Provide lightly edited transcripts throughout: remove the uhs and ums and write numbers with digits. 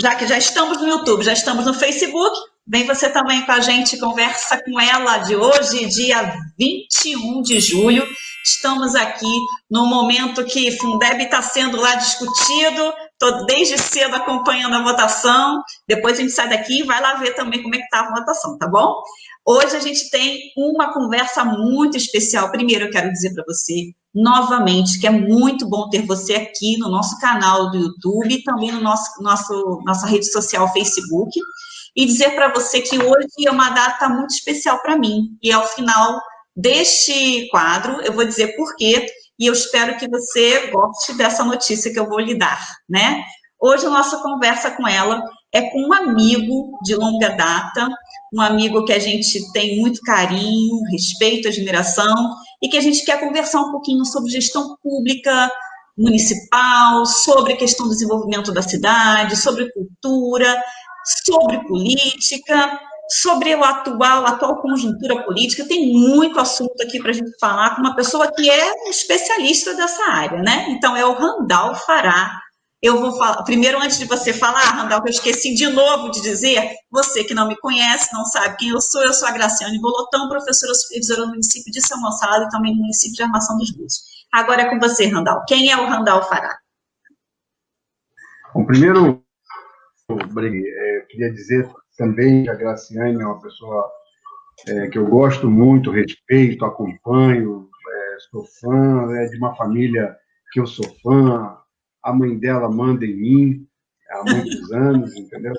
Já que já estamos no YouTube, já estamos no Facebook, vem você também com a gente, conversa com ela de hoje, dia 21 de julho. Estamos aqui no momento que Fundeb está sendo lá discutido, estou desde cedo acompanhando a votação, depois a gente sai daqui e vai lá ver também como é que está a votação, tá bom? Hoje a gente tem uma conversa muito especial. Primeiro eu quero dizer para você, novamente, que é muito bom ter você aqui no nosso canal do YouTube e também no nossa rede social Facebook, e dizer para você que hoje é uma data muito especial para mim, e ao final deste quadro eu vou dizer por quê, e eu espero que você goste dessa notícia que eu vou lhe dar, né? Hoje a nossa conversa com ela é com um amigo de longa data, um amigo que a gente tem muito carinho, respeito, admiração, e que a gente quer conversar um pouquinho sobre gestão pública municipal, sobre a questão do desenvolvimento da cidade, sobre cultura, sobre política, sobre a atual conjuntura política. Tem muito assunto aqui para a gente falar com uma pessoa que é um especialista dessa área, né? Então, é o Randall Fará. Eu vou falar, primeiro, antes de você falar, Randall, que eu esqueci de novo de dizer, você que não me conhece, não sabe quem eu sou a Graciane Bolotão, professora supervisora no município de São Gonçalo e também no município de Armação dos Búzios. Agora é com você, Randall. Quem é o Randall Fará? Bom, primeiro, eu queria dizer também que a Graciane é uma pessoa que eu gosto muito, respeito, acompanho, sou fã, é de uma família que eu sou fã. A mãe dela manda em mim há muitos anos, entendeu?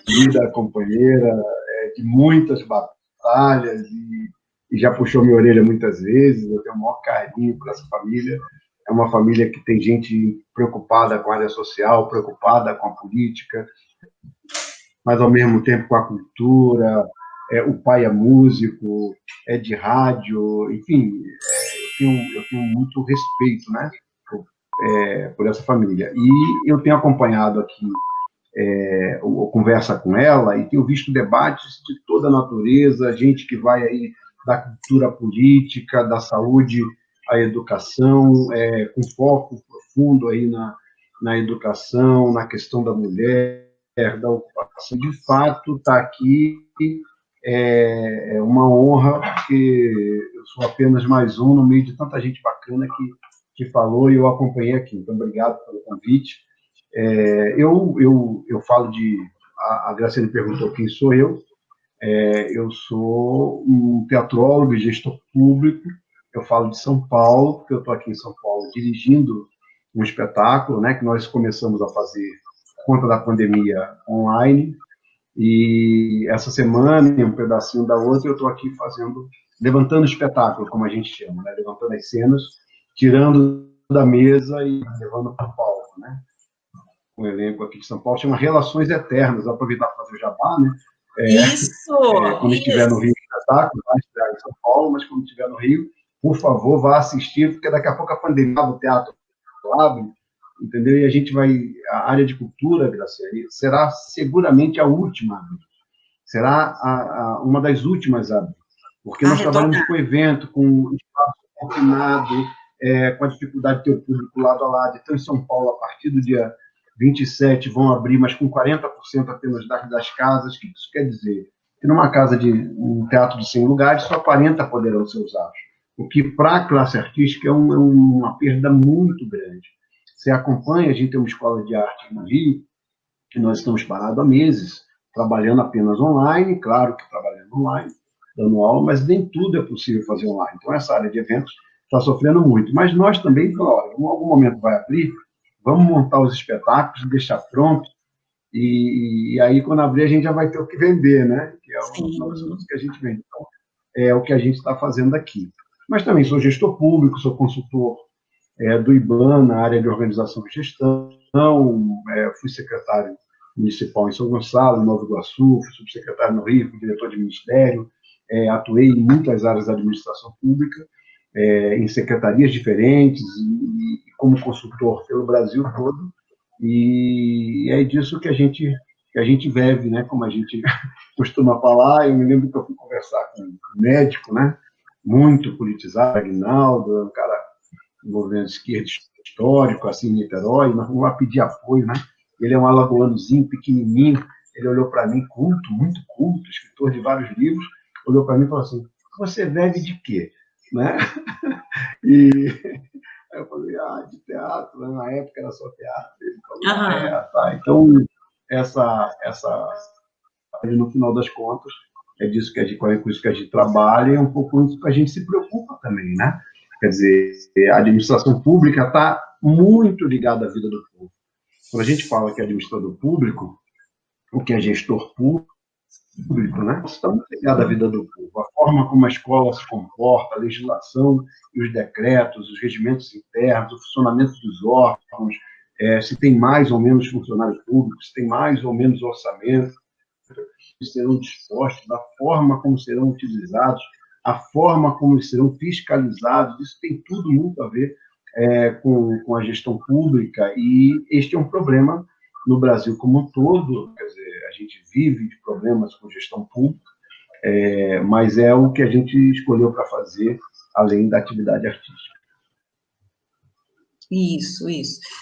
Vida companheira, de muitas batalhas, e já puxou minha orelha muitas vezes. Eu tenho o maior carinho por essa família. É uma família que tem gente preocupada com a área social, preocupada com a política, mas ao mesmo tempo com a cultura. O pai é músico, é de rádio, enfim, eu tenho muito respeito, né, por essa família. E eu tenho acompanhado aqui conversa com ela e tenho visto debates de toda a natureza, gente que vai aí da cultura política, da saúde à educação, com foco profundo aí na educação, na questão da mulher, da ocupação. De fato, está aqui é uma honra, porque eu sou apenas mais um no meio de tanta gente bacana que falou e eu acompanhei aqui. Então, obrigado pelo convite. Eu falo a Graciane perguntou quem sou eu. Eu sou um teatrólogo e gestor público. Eu falo de São Paulo, porque eu estou aqui em São Paulo dirigindo um espetáculo, né, que nós começamos a fazer por conta da pandemia online. E essa semana, um pedacinho da outra, eu estou aqui levantando espetáculo, como a gente chama, né? Levantando as cenas, tirando da mesa e levando para o palco, né? O elenco aqui de São Paulo chama Relações Eternas. Vou aproveitar para fazer o jabá, né? Quando estiver no Rio, espetáculo, vai estrear em São Paulo, mas quando estiver no Rio, por favor, vá assistir, porque daqui a pouco a pandemia, o teatro abre, entendeu? E a gente a área de cultura, Graciane, será seguramente a última, será uma das últimas a abrir, porque nós trabalhamos com evento, com espaço confinado, com a dificuldade de ter o público lado a lado. Então, em São Paulo, a partir do dia 27, vão abrir, mas com 40% apenas das casas. O que isso quer dizer? Que numa casa um teatro de 100 lugares, só 40 poderão ser usados, o que, para a classe artística, é uma perda muito grande. Você acompanha, a gente tem uma escola de arte no Rio, que nós estamos parados há meses, trabalhando apenas online, claro que trabalhando online, dando aula, mas nem tudo é possível fazer online. Então, essa área de eventos está sofrendo muito. Mas nós também, em algum momento vai abrir, vamos montar os espetáculos, deixar pronto, e aí, quando abrir, a gente já vai ter o que vender, né? Que é uma das coisas que a gente vende. Então, é o que a gente está fazendo aqui. Mas também sou gestor público, sou consultor do IBAN na área de organização e gestão, fui secretário municipal em São Gonçalo, em Nova Iguaçu, fui subsecretário no Rio, fui diretor de ministério, atuei em muitas áreas da administração pública, em secretarias diferentes e como consultor pelo Brasil todo, e é disso que a gente vive, né? Como a gente costuma falar. Eu me lembro que eu fui conversar com um médico, né? Muito politizado, Aguinaldo, um cara do movimento esquerdo histórico, assim, em Niterói, nós vamos lá pedir apoio, né? ele é um alagoanozinho, pequenininho, ele olhou para mim, culto, muito culto, escritor de vários livros, olhou para mim e falou assim, você bebe de quê? Né? E aí eu falei, de teatro, né? Na época era só teatro. Ele falou, tá. Então, no final das contas, é disso que com isso que a gente trabalha e é um pouco isso que a gente se preocupa também, né? Quer dizer, a administração pública está muito ligada à vida do povo. Quando a gente fala que é administrador público, o que é gestor público, né? Está muito ligado à vida do povo. A forma como a escola se comporta, a legislação e os decretos, os regimentos internos, o funcionamento dos órgãos, se tem mais ou menos funcionários públicos, se tem mais ou menos orçamento, que serão dispostos, a forma como serão utilizados, a forma como serão fiscalizados, isso tem tudo muito a ver com a gestão pública, e este é um problema no Brasil como um todo. Quer dizer, a gente vive de problemas com gestão pública, mas é o que a gente escolheu para fazer, além da atividade artística. Isso.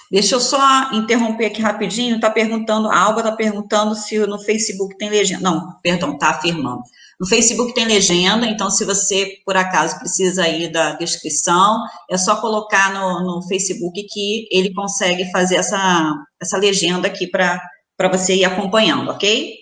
Deixa eu só interromper aqui rapidinho, a Alba está perguntando se no Facebook tem legenda. Não, perdão, está afirmando. No Facebook tem legenda, então se você, por acaso, precisa aí da descrição, é só colocar no Facebook que ele consegue fazer essa legenda aqui para você ir acompanhando, ok?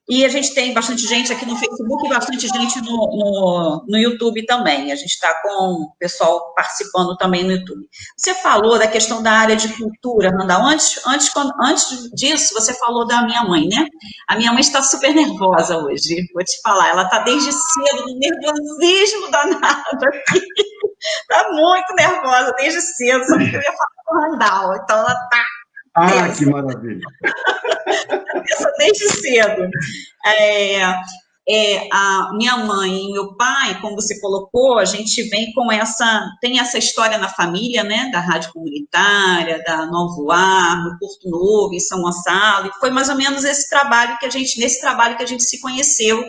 E a gente tem bastante gente aqui no Facebook e bastante gente no YouTube também. A gente está com o pessoal participando também no YouTube. Você falou da questão da área de cultura, Randall. Antes disso, você falou da minha mãe, né? A minha mãe está super nervosa hoje, vou te falar. Ela está desde cedo, no nervosismo danado aqui. Está muito nervosa desde cedo, só que eu ia falar com o Randall. Então, ela está... que maravilha! Desde cedo. A minha mãe e meu pai, como você colocou, a gente vem tem essa história na família, né, da rádio comunitária, da Novo Ar, no Porto Novo, em São Gonçalo, e foi mais ou menos nesse trabalho que a gente se conheceu,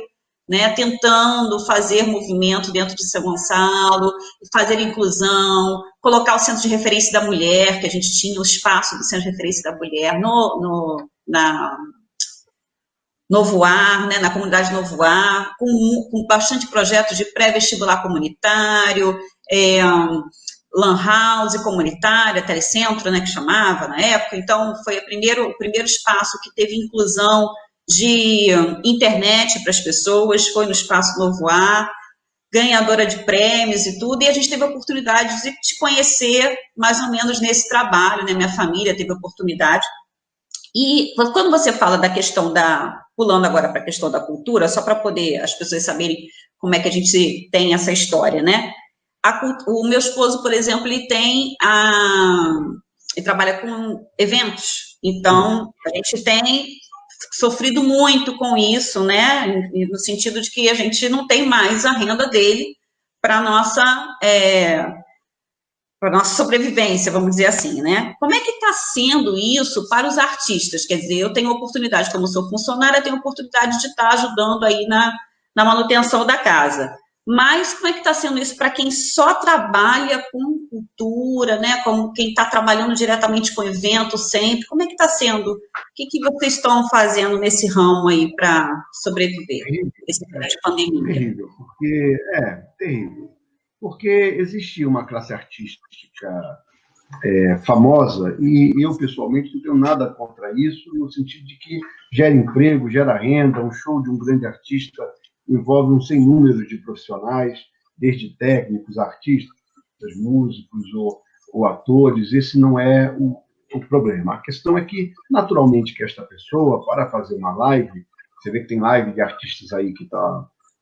né, tentando fazer movimento dentro de São Gonçalo, fazer inclusão, colocar o Centro de Referência da Mulher, que a gente tinha o espaço do Centro de Referência da Mulher na Novo Ar, né, na comunidade Novo Ar, com bastante projetos de pré-vestibular comunitário, lan house comunitária, telecentro, né, que chamava na época. Então, foi o primeiro espaço que teve inclusão de internet para as pessoas, foi no espaço Novo Ar, ganhadora de prêmios e tudo, e a gente teve a oportunidade de te conhecer mais ou menos nesse trabalho, né, minha família teve a oportunidade. E quando você fala da questão pulando agora para a questão da cultura, só para poder as pessoas saberem como é que a gente tem essa história, né? O meu esposo, por exemplo, ele trabalha com eventos, então a gente tem sofrido muito com isso, né? No sentido de que a gente não tem mais a renda dele para nossa sobrevivência, vamos dizer assim, né? Como é que está sendo isso para os artistas? Quer dizer, eu tenho oportunidade, como sou funcionária, eu tenho oportunidade de estar ajudando aí na manutenção da casa. Mas como é que está sendo isso para quem só trabalha com cultura, né? Como quem está trabalhando diretamente com evento sempre? Como é que está sendo? O que vocês estão fazendo nesse ramo aí para sobreviver? Esse tempo de pandemia? Terrível, terrível. Porque existia uma classe artística famosa, e eu, pessoalmente, não tenho nada contra isso, no sentido de que gera emprego, gera renda. Um show de um grande artista envolve um sem número de profissionais, desde técnicos, artistas, músicos ou atores. Esse não é o problema. A questão é que, naturalmente, que esta pessoa, para fazer uma live, você vê que tem live de artistas aí que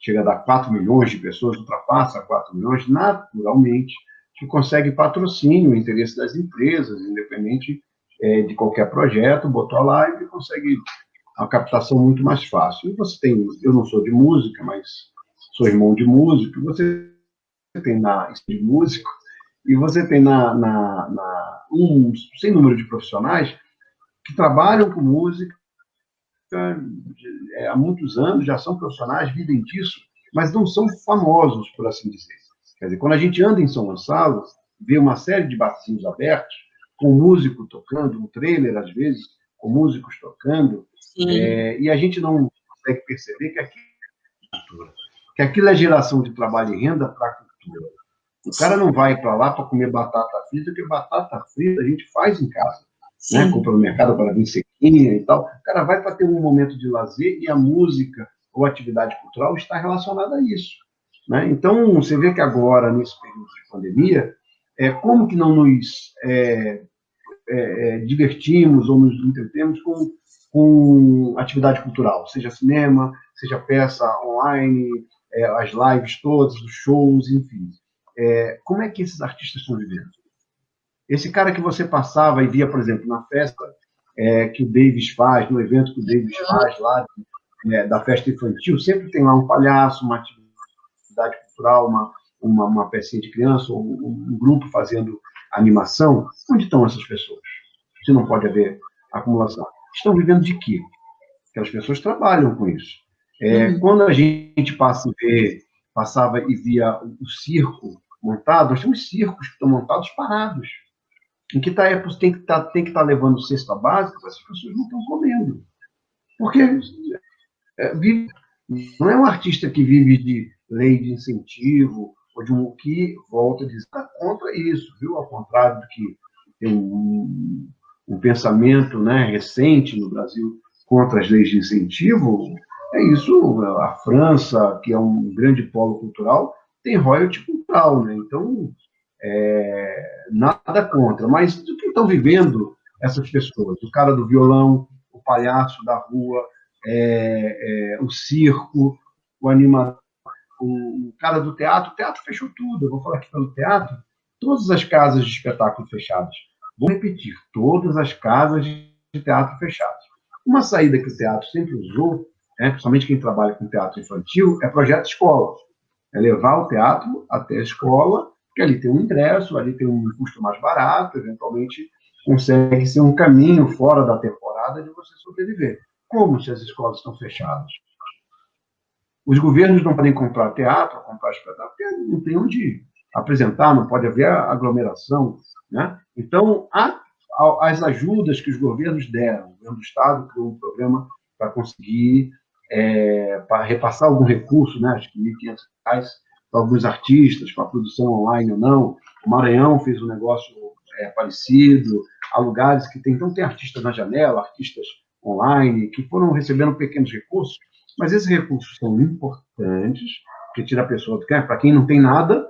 chega a dar 4 milhões de pessoas, ultrapassa 4 milhões, naturalmente, que consegue patrocínio, o interesse das empresas, independente de qualquer projeto, botou a live e consegue uma captação muito mais fácil. E você tem, eu não sou de música, mas sou irmão de músico, você tem de músico, e você tem um sem número de profissionais que trabalham com música há muitos anos, já são profissionais, vivem disso, mas não são famosos, por assim dizer. Quer dizer, quando a gente anda em São Gonçalo, vê uma série de barzinhos abertos, com músico tocando, um trailer, às vezes, com músicos tocando, e a gente não consegue perceber que aquilo é geração de trabalho e renda para a cultura. O cara não vai para lá para comer batata frita, porque batata frita a gente faz em casa, né? Compra no mercado para vir sequinha e tal. O cara vai para ter um momento de lazer e a música ou atividade cultural está relacionada a isso, né? Então, você vê que agora, nesse período de pandemia, como que não nos divertimos ou nos entretemos com atividade cultural, seja cinema, seja peça online, as lives todas, os shows, enfim. Como é que esses artistas estão vivendo? Esse cara que você passava e via, por exemplo, na festa que o Davis faz, no evento que o Davis faz lá, da festa infantil, sempre tem lá um palhaço, uma atividade cultural, uma pecinha de criança, ou um grupo fazendo animação. Onde estão essas pessoas? Se não pode haver acumulação. Estão vivendo de quê? Aquelas pessoas trabalham com isso. Quando a gente passava e via o circo montado, nós temos circos que estão montados parados. Em que tem que estar levando cesta básica, essas pessoas não estão comendo. Porque não é um artista que vive de lei de incentivo, ou de um que volta a dizer contra isso, viu? Ao contrário do que tem um pensamento, né, recente no Brasil contra as leis de incentivo, isso. A França, que é um grande polo cultural, tem royalty cultural, né? Então, nada contra. Mas o que estão vivendo essas pessoas? O cara do violão, o palhaço da rua, o circo, o animador, o cara do teatro. O teatro fechou tudo. Eu vou falar aqui pelo teatro. Todas as casas de espetáculo fechadas. Vou repetir, todas as casas de teatro fechadas. Uma saída que o teatro sempre usou, principalmente quem trabalha com teatro infantil, é projeto escola. É levar o teatro até a escola, porque ali tem um ingresso, ali tem um custo mais barato, eventualmente consegue ser um caminho fora da temporada de você sobreviver. Como se as escolas estão fechadas? Os governos não podem comprar teatro, comprar espetáculo, porque não tem onde apresentar, não pode haver aglomeração, né? Então, as ajudas que os governos deram, o governo do Estado criou um programa para conseguir para repassar algum recurso, né, acho que R$ 1.500 para alguns artistas, para produção online ou não. O Maranhão fez um negócio parecido, há lugares que tem. Então, tem artistas na janela, artistas online, que foram recebendo pequenos recursos, mas esses recursos são importantes, porque tira a pessoa do para quem não tem nada,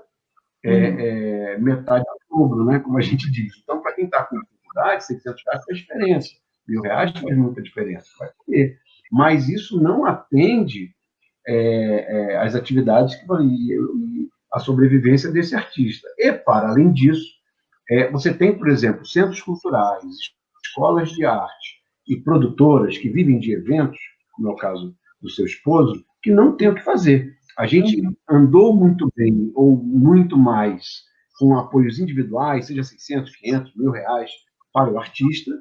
metade do dobro, né, como a gente diz. Então, para quem está com dificuldade, R$ 600 faz diferença, R$ 1.000 faz muita diferença, vai ter. Mas isso não atende às atividades que vão a sobrevivência desse artista. E, para além disso, você tem, por exemplo, centros culturais, escolas de arte e produtoras que vivem de eventos, como é o caso do seu esposo, que não tem o que fazer. A gente andou muito bem, ou muito mais, com apoios individuais, seja 600, 500, R$ 1.000 para o artista,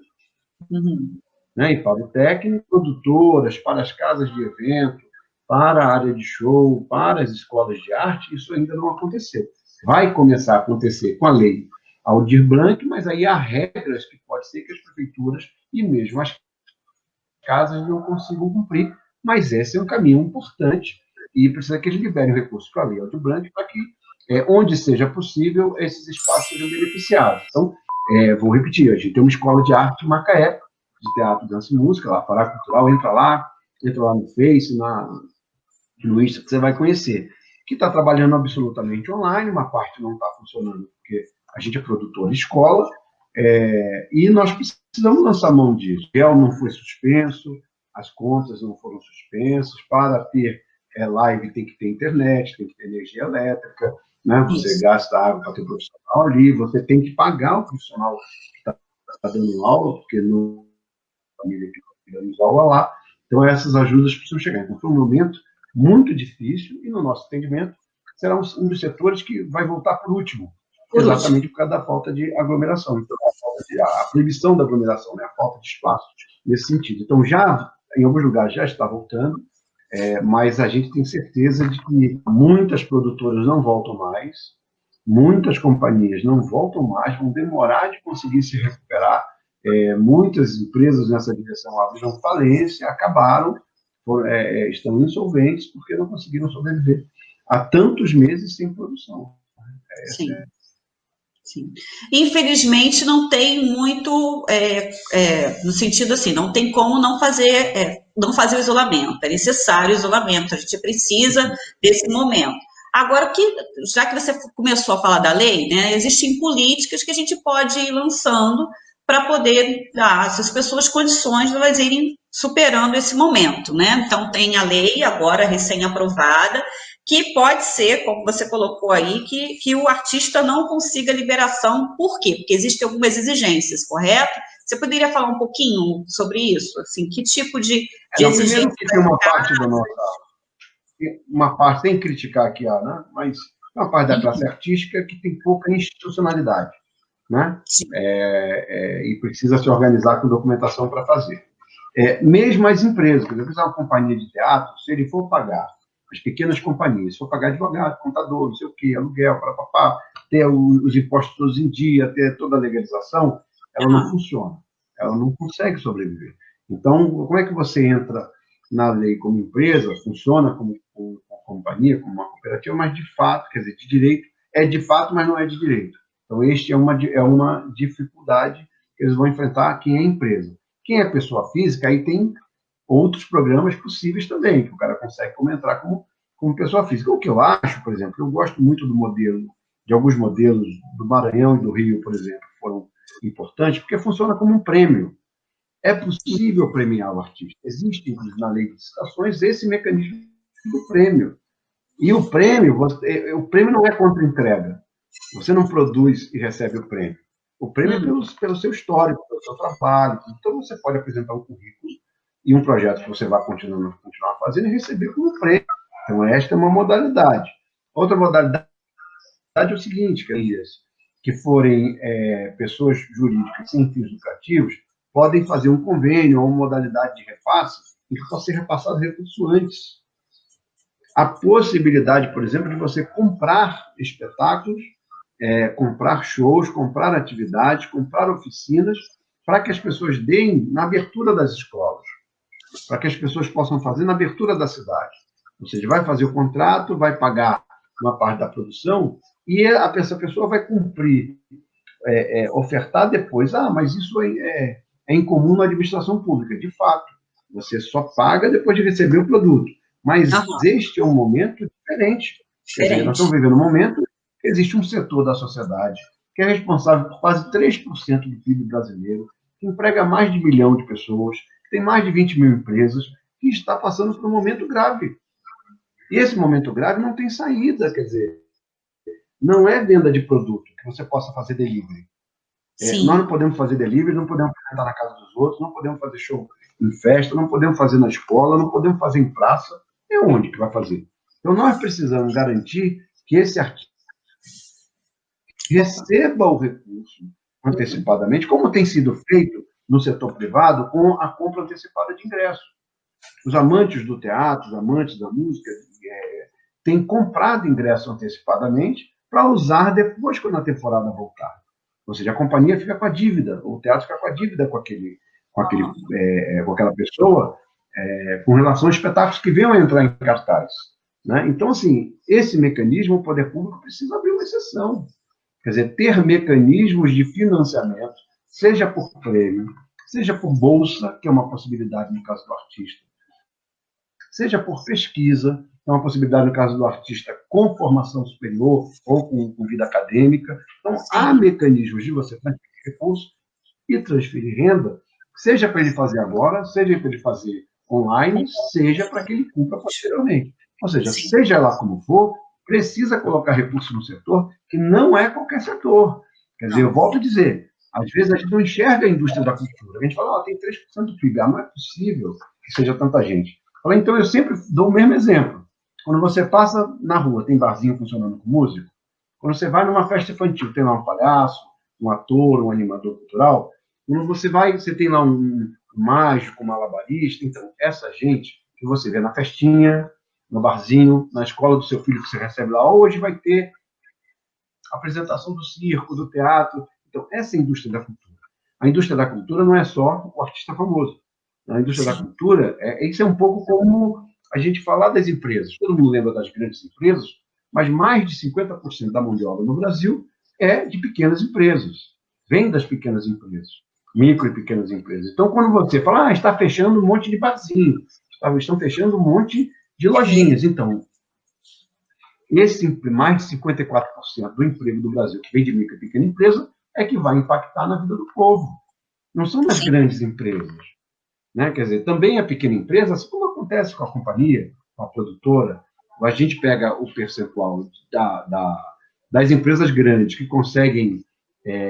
né, e para o técnico, produtoras, para as casas de evento, para a área de show, para as escolas de arte. Isso ainda não aconteceu. Vai começar a acontecer com a lei Aldir Blanc, mas aí há regras que pode ser que as prefeituras e mesmo as casas não consigam cumprir, mas esse é um caminho importante e precisa que eles liberem o recurso para a lei Aldir Blanc para que, onde seja possível, esses espaços sejam beneficiados. Então, vou repetir, a gente tem uma escola de arte em Macaé, de teatro, dança e música, lá, Pará Cultural, entra lá no Face, no Insta, que você vai conhecer, que está trabalhando absolutamente online, uma parte não está funcionando, porque a gente é produtor de escola, e nós precisamos lançar mão disso. O réu não foi suspenso, as contas não foram suspensas, para ter live tem que ter internet, tem que ter energia elétrica, né? Você gasta água para ter profissional ali, você tem que pagar o profissional que está dando aula, porque não família que damos aula lá. Então, essas ajudas precisam chegar. Então, foi um momento muito difícil e, no nosso entendimento, será um dos setores que vai voltar por último, exatamente por causa da falta de aglomeração. Então, a proibição da aglomeração, né? A falta de espaço nesse sentido. Então, já, em alguns lugares, já está voltando, mas a gente tem certeza de que muitas produtoras não voltam mais, muitas companhias não voltam mais, vão demorar de conseguir se recuperar. Muitas empresas nessa direção abriram falência, acabaram, estão insolventes porque não conseguiram sobreviver há tantos meses sem produção. Sim. Sim. Infelizmente, não tem muito, no sentido assim, não tem como não fazer o isolamento. É necessário o isolamento, a gente precisa desse momento. Agora, já que você começou a falar da lei, né, existem políticas que a gente pode ir lançando para poder dar a essas pessoas condições de elas irem superando esse momento, né? Então, tem a lei agora recém-aprovada, que pode ser, como você colocou aí, que o artista não consiga liberação. Por quê? Porque existem algumas exigências, correto? Você poderia falar um pouquinho sobre isso? Assim, que tipo de exigência? Primeiro que tem uma parte da nossa... Uma parte, sem criticar aqui, né? Mas uma parte da classe artística que tem pouca institucionalidade, né? E precisa se organizar com documentação para fazer. Mesmo as empresas, por exemplo, uma companhia de teatro, se ele for pagar, as pequenas companhias, se for pagar advogado, contador, não sei o quê, aluguel, ter os impostos todos em dia, ter toda a legalização, ela não funciona. Ela não consegue sobreviver. Então, como é que você entra na lei como empresa, funciona como companhia, como uma cooperativa, mas de fato, quer dizer, de direito, é de fato, mas não é de direito. Então, este é uma dificuldade que eles vão enfrentar quem é empresa. Quem é pessoa física, aí tem outros programas possíveis também, que o cara consegue entrar como pessoa física. O que eu acho, por exemplo, eu gosto muito de alguns modelos do Maranhão e do Rio, por exemplo, que foram importantes, porque funciona como um prêmio. É possível premiar o artista. Existe, inclusive, na lei de licitações, esse mecanismo do prêmio. E o prêmio não é contra entrega. Você não produz e recebe o prêmio. O prêmio é pelo seu histórico, pelo seu trabalho. Então, você pode apresentar um currículo e um projeto que você vai continuar fazendo e receber como prêmio. Então, esta é uma modalidade. Outra modalidade é o seguinte, que forem pessoas jurídicas sem fins lucrativos, podem fazer um convênio ou uma modalidade de repasse em que possa ser repassado recurso antes. A possibilidade, por exemplo, de você comprar espetáculos, comprar shows, comprar atividades, comprar oficinas, para que as pessoas deem na abertura das escolas, para que as pessoas possam fazer na abertura da cidade. Ou seja, vai fazer o contrato, vai pagar uma parte da produção e essa pessoa vai cumprir, ofertar depois. Mas isso é incomum na administração pública. De fato, você só paga depois de receber o produto. Mas este é um momento diferente. Quer dizer, nós estamos vivendo um momento que existe um setor da sociedade que é responsável por quase 3% do PIB brasileiro, que emprega mais de 1 milhão de pessoas, que tem mais de 20 mil empresas, que está passando por um momento grave. E esse momento grave não tem saída, quer dizer, não é venda de produto que você possa fazer delivery. Nós não podemos fazer delivery, não podemos apresentar na casa dos outros, não podemos fazer show em festa, não podemos fazer na escola, não podemos fazer em praça. É onde que vai fazer? Então, nós precisamos garantir que esse artista receba o recurso antecipadamente, como tem sido feito no setor privado com a compra antecipada de ingressos. Os amantes do teatro, os amantes da música, têm comprado ingresso antecipadamente para usar depois, quando a temporada voltar. Ou seja, a companhia fica com a dívida, o teatro fica com a dívida com aquela pessoa, com relação a espetáculos que venham a entrar em cartaz. Né? Então, assim, esse mecanismo, o poder público precisa abrir uma exceção. Quer dizer, ter mecanismos de financiamento, seja por prêmio, seja por bolsa, que é uma possibilidade no caso do artista, seja por pesquisa, que é uma possibilidade no caso do artista com formação superior ou com vida acadêmica. Então, há mecanismos de você transferir recursos e transferir renda, seja para ele fazer agora, seja para ele fazer online, seja para que ele cumpra posteriormente. Ou seja, seja lá como for, precisa colocar recursos no setor, que não é qualquer setor. Quer dizer, eu volto a dizer, às vezes a gente não enxerga a indústria da cultura. A gente fala, tem 3% do PIB, não é possível que seja tanta gente. Então, eu sempre dou o mesmo exemplo. Quando você passa na rua, tem barzinho funcionando com música. Quando você vai numa festa infantil, tem lá um palhaço, um ator, um animador cultural. Quando você vai, você tem lá um mágico, um malabarista. Então, essa gente que você vê na festinha, no barzinho, na escola do seu filho que você recebe lá, hoje vai ter apresentação do circo, do teatro. Então, essa é a indústria da cultura. A indústria da cultura não é só o artista famoso. A indústria da cultura, isso é um pouco como a gente falar das empresas. Todo mundo lembra das grandes empresas, mas mais de 50% da mão de obra no Brasil é de pequenas empresas. Vem das pequenas empresas, micro e pequenas empresas. Então, quando você fala, está fechando um monte de barzinho, estão fechando um monte de lojinhas. Então, esse mais de 54% do emprego do Brasil que vem de micro e pequena empresa é que vai impactar na vida do povo. Não são das grandes empresas. Né? Quer dizer, também a pequena empresa, assim como acontece com a companhia, com a produtora, a gente pega o percentual das empresas grandes que conseguem,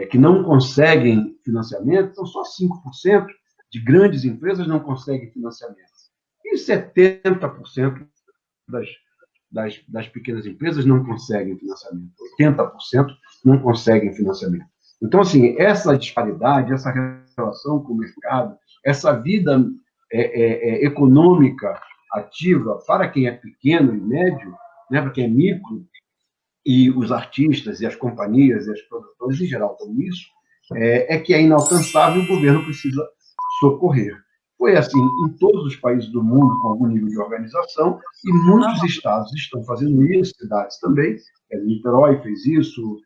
que não conseguem financiamento, então só 5% de grandes empresas não conseguem financiamento. E 70% das pequenas empresas não conseguem financiamento. 80% não conseguem financiamento. Então, assim, essa disparidade, essa relação com o mercado, essa vida econômica ativa para quem é pequeno e médio, né, para quem é micro, e os artistas e as companhias e as produtoras em geral estão nisso, que é inalcançável e o governo precisa socorrer. Foi assim em todos os países do mundo com algum nível de organização e muitos estados estão fazendo isso, cidades também. Niterói fez isso,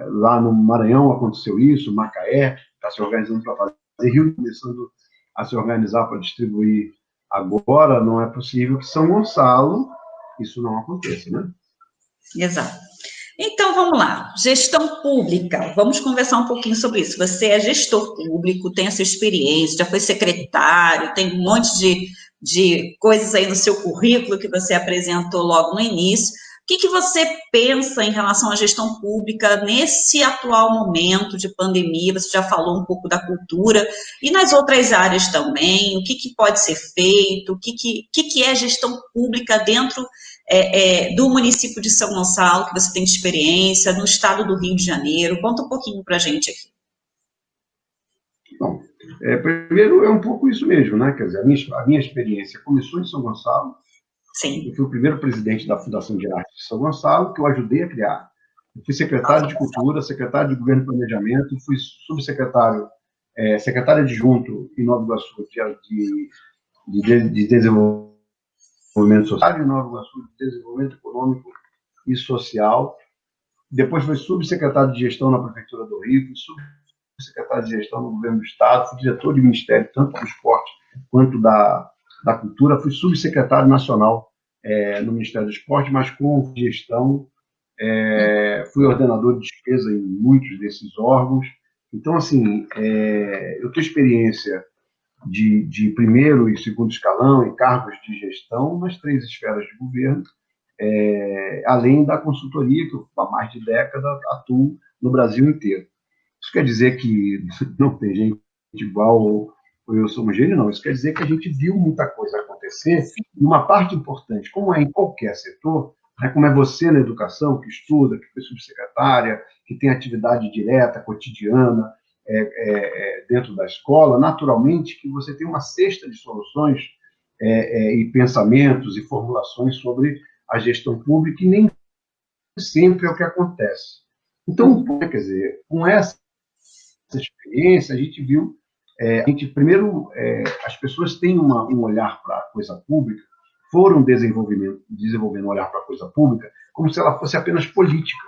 lá no Maranhão aconteceu isso, Macaé está se organizando para fazer, Rio começando a se organizar para distribuir agora. Não é possível que São Gonçalo isso não aconteça, né? Exato. Então, vamos lá. Gestão pública. Vamos conversar um pouquinho sobre isso. Você é gestor público, tem essa experiência, já foi secretário, tem um monte de coisas aí no seu currículo que você apresentou logo no início. O que você pensa em relação à gestão pública nesse atual momento de pandemia? Você já falou um pouco da cultura e nas outras áreas também. O que pode ser feito? O que é gestão pública dentro do município de São Gonçalo, que você tem experiência, no estado do Rio de Janeiro? Conta um pouquinho para a gente aqui. Bom, primeiro é um pouco isso mesmo, né? Quer dizer, a minha experiência começou em São Gonçalo. Sim. Eu fui o primeiro presidente da Fundação de Arte de São Gonçalo, que eu ajudei a criar. Eu fui secretário de Cultura, secretário de Governo e Planejamento, fui subsecretário, secretário adjunto em Nova Iguaçu de Desenvolvimento Social, em Nova Iguaçu de Desenvolvimento Econômico e Social. Depois fui subsecretário de Gestão na Prefeitura do Rio, fui subsecretário de Gestão no Governo do Estado, fui diretor de Ministério, tanto do Esporte quanto da Cultura, fui subsecretário nacional no Ministério do Esporte, mas com gestão, fui ordenador de despesa em muitos desses órgãos. Então, assim, eu tenho experiência de primeiro e segundo escalão, em cargos de gestão nas 3 esferas de governo, além da consultoria, que eu, há mais de década, atuo no Brasil inteiro. Isso quer dizer que não tem gente igual ou eu sou um gênio, não. Isso quer dizer que a gente viu muita coisa acontecer, e uma parte importante, como é em qualquer setor, né, como é você na educação, que estuda, que foi subsecretária, que tem atividade direta, cotidiana, dentro da escola, naturalmente que você tem uma cesta de soluções e pensamentos e formulações sobre a gestão pública, e nem sempre é o que acontece. Então, quer dizer, com essa experiência, a gente viu, primeiro, as pessoas têm um olhar para a coisa pública, foram desenvolvendo um olhar para a coisa pública como se ela fosse apenas política.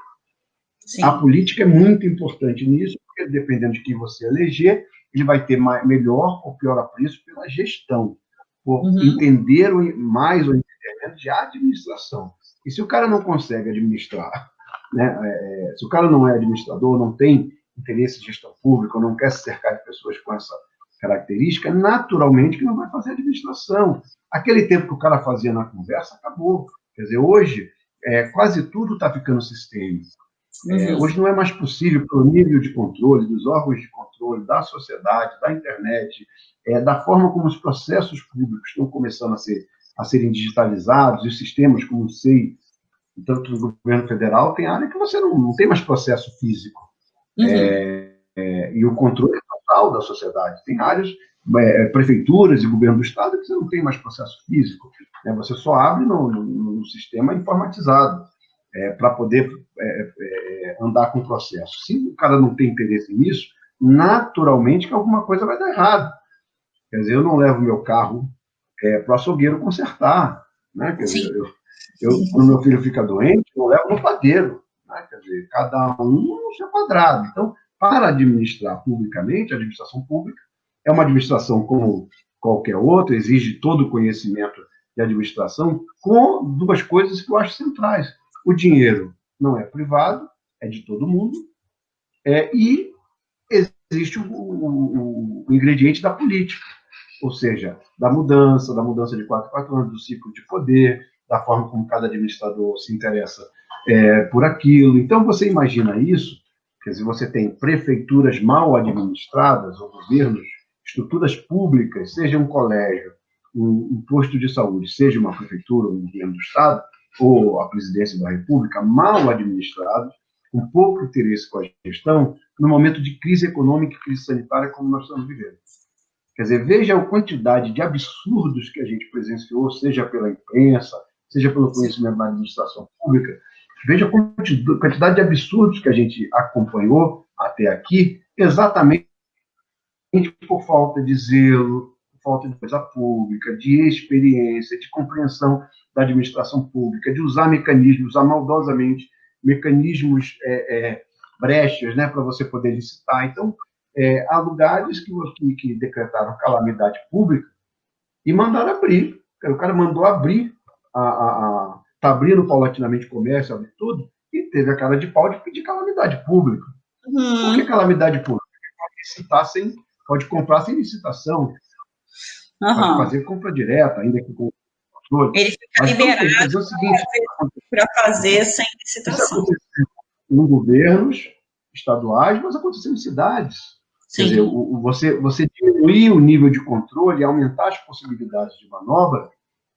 Sim. A política é muito importante nisso, porque dependendo de quem você eleger, ele vai ter melhor ou pior apreço pela gestão, por entender mais ou entender menos de administração. E se o cara não consegue administrar, né, se o cara não é administrador, não tem interesse em gestão pública, ou não quer se cercar de pessoas com essa característica, naturalmente que não vai fazer administração. Aquele tempo que o cara fazia na conversa, acabou. Quer dizer, hoje, quase tudo está ficando sistêmico. Hoje não é mais possível, pelo nível de controle, dos órgãos de controle, da sociedade, da internet, da forma como os processos públicos estão começando a serem digitalizados, e os sistemas, como o SEI, tanto no governo federal, tem área que você não tem mais processo físico. E o controle total da sociedade. Tem áreas, prefeituras e governo do Estado, que você não tem mais processo físico. Você só abre no sistema informatizado. para poder andar com o processo. Se o cara não tem interesse nisso, naturalmente que alguma coisa vai dar errado. Quer dizer, eu não levo meu carro para o açougueiro consertar, né? Quer dizer, quando meu filho fica doente, eu levo no padeiro, né? Quer dizer, cada um no seu quadrado. Então, para administrar publicamente, a administração pública é uma administração como qualquer outra, exige todo o conhecimento de administração, com duas coisas que eu acho centrais. O dinheiro não é privado, é de todo mundo, e existe o ingrediente da política, ou seja, da mudança de 4 em 4 anos, do ciclo de poder, da forma como cada administrador se interessa por aquilo. Então, você imagina isso, quer dizer, você tem prefeituras mal administradas, ou governos, estruturas públicas, seja um colégio, um posto de saúde, seja uma prefeitura, um governo do Estado, ou a presidência da República, mal administrados, com pouco interesse com a gestão, no momento de crise econômica e crise sanitária como nós estamos vivendo. Quer dizer, veja a quantidade de absurdos que a gente presenciou, seja pela imprensa, seja pelo conhecimento da administração pública, veja a quantidade de absurdos que a gente acompanhou até aqui, exatamente por falta de zelo, por falta de coisa pública, de experiência, de compreensão da administração pública, de usar mecanismos, usar maldosamente mecanismos brechas, né, para você poder licitar. Então, há lugares que decretaram calamidade pública e mandaram abrir. O cara mandou abrir, está abrindo paulatinamente o comércio, abre tudo, e teve a cara de pau de pedir calamidade pública. Por que calamidade pública? Pode licitar pode comprar sem licitação, pode fazer compra direta, ainda que com controle. Ele fica liberado para fazer sem licitação. Isso aconteceu em governos estaduais, mas aconteceu em cidades. Sim. Quer dizer, você diminuir o nível de controle, aumentar as possibilidades de manobra,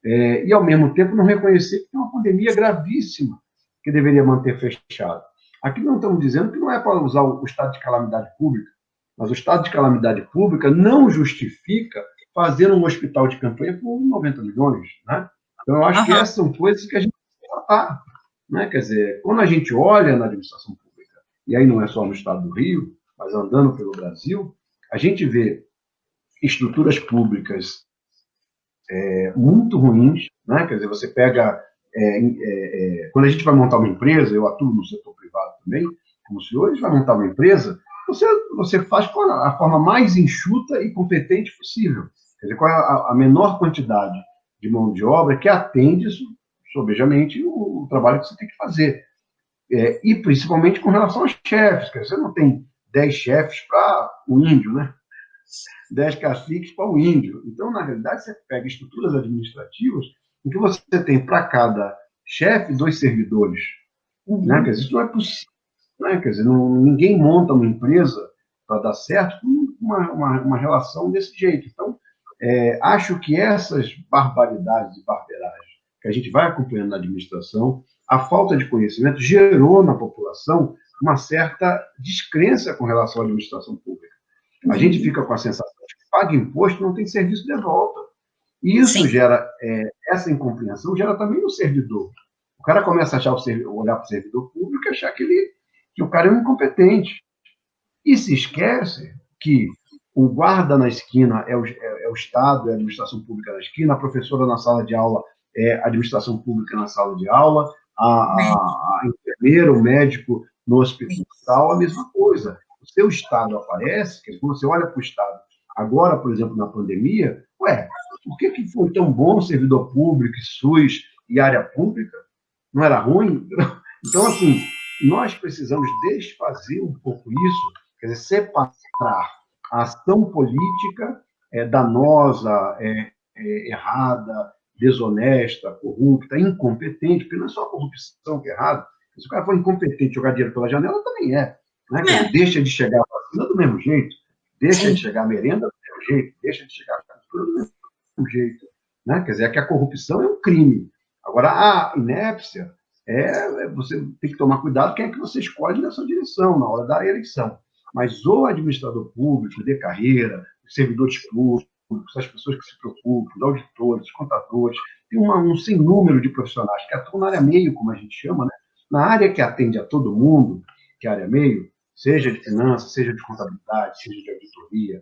e, ao mesmo tempo, não reconhecer que tem uma pandemia gravíssima que deveria manter fechado. Aqui não estamos dizendo que não é para usar o estado de calamidade pública, mas o estado de calamidade pública não justifica fazer um hospital de campanha por 90 milhões. Né? Então, eu acho que essas são coisas que a gente tem que tratar. Né? Quer dizer, quando a gente olha na administração pública, e aí não é só no estado do Rio, mas andando pelo Brasil, a gente vê estruturas públicas muito ruins, né? Quer dizer, você pega... quando a gente vai montar uma empresa, eu atuo no setor privado também, como senhor, a gente vai montar uma empresa, você faz com a forma mais enxuta e competente possível. Quer dizer, qual é a menor quantidade de mão de obra que atende, sobejamente, o trabalho que você tem que fazer. E, principalmente, com relação aos chefes. Quer dizer, você não tem 10 chefes para o índio, né? 10 caciques para o índio. Então, na realidade, você pega estruturas administrativas em que você tem para cada chefe 2 servidores. Né? Quer dizer, isso não é possível. Né? Quer dizer, ninguém monta uma empresa para dar certo com uma relação desse jeito. Então, acho que essas barbaridades e barberagens que a gente vai acompanhando na administração, a falta de conhecimento gerou na população uma certa descrença com relação à administração pública. A gente fica com a sensação de que paga imposto e não tem serviço de volta. E isso gera, essa incompreensão gera também no servidor. O cara começa a olhar para o servidor público e achar que o cara é um incompetente. E se esquece que o guarda na esquina é o Estado, é a administração pública na esquina, a professora na sala de aula é a administração pública na sala de aula, a enfermeira, o médico no hospital, a mesma coisa. O seu Estado aparece, quer dizer, quando você olha para o Estado, agora, por exemplo, na pandemia, por que foi tão bom o servidor público, SUS e área pública? Não era ruim? Então, assim, nós precisamos desfazer um pouco isso, quer dizer, separar a ação política danosa, errada, desonesta, corrupta, incompetente, porque não é só a corrupção que é errada. Se o cara for incompetente jogar dinheiro pela janela, também é. Né? Deixa de chegar a vacina do mesmo jeito, deixa de chegar a merenda do mesmo jeito, deixa de chegar a cultura do mesmo jeito. Né? Quer dizer, que a corrupção é um crime. Agora, a inépcia você tem que tomar cuidado quem é que você escolhe nessa direção, na hora da eleição. Mas o administrador público, de carreira, os servidores públicos, as pessoas que se preocupam, os auditores, os contadores, tem um sem número de profissionais que atuam na área meio, como a gente chama, né? Na área que atende a todo mundo, que é a área meio, seja de finanças, seja de contabilidade, seja de auditoria,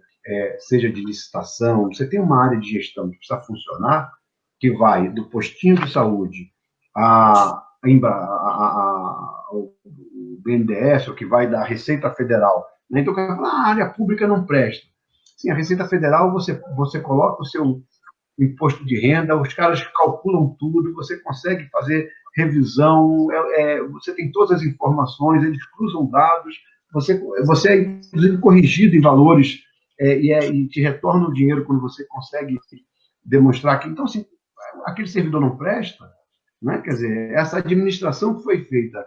seja de licitação, você tem uma área de gestão que precisa funcionar, que vai do postinho de saúde ao BNDES, ou que vai da Receita Federal. Né? Então, a área pública não presta. Sim, a Receita Federal, você coloca o seu imposto de renda, os caras calculam tudo, você consegue fazer revisão, você tem todas as informações, eles cruzam dados, você é, inclusive, corrigido em valores e te retorna o dinheiro quando você consegue demonstrar que... Então, assim, aquele servidor não presta, né? Quer dizer, essa administração que foi feita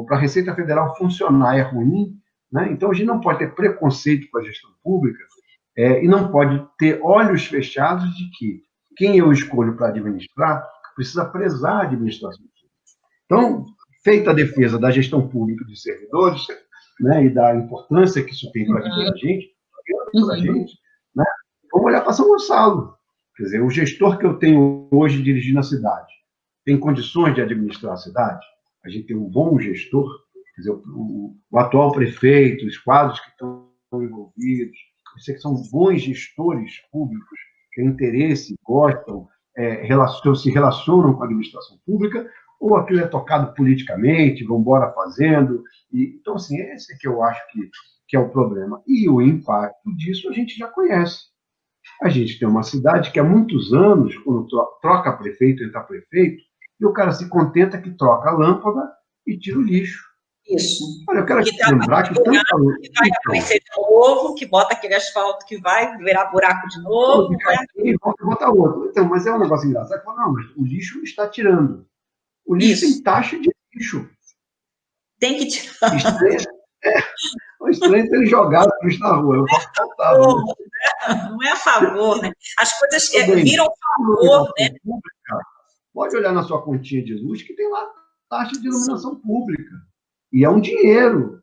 para a Receita Federal funcionar é ruim, né? Então, a gente não pode ter preconceito com a gestão pública e não pode ter olhos fechados de que quem eu escolho para administrar precisa prezar a administração pública. Então, feita a defesa da gestão pública de servidores, né, e da importância que isso tem para a vida da gente, né, vamos olhar para São Gonçalo. Quer dizer, o gestor que eu tenho hoje dirigindo a cidade tem condições de administrar a cidade? A gente tem um bom gestor, quer dizer, o atual prefeito, os quadros que estão envolvidos, eu sei que são bons gestores públicos, têm interesse, gostam, se relacionam com a administração pública, ou aquilo é tocado politicamente, vão embora fazendo. Então, assim, esse é que eu acho que é o problema. E o impacto disso a gente já conhece. A gente tem uma cidade que há muitos anos, quando troca prefeito, entra prefeito, e o cara se contenta que troca a lâmpada e tira o lixo. Isso. Olha, eu quero lembrar que tanta... Que vai aparecer de novo, que bota aquele asfalto que vai virar buraco de novo. E bota outro. Então, mas é um negócio engraçado. Não, mas o lixo está tirando. O lixo tem taxa de lixo. Tem que tirar. O estranho é ele jogar o lixo na rua. Eu posso faltar. Não é a favor, né? As coisas viram favor, né? Pode olhar na sua continha de luz que tem lá taxa de iluminação pública. E é um dinheiro.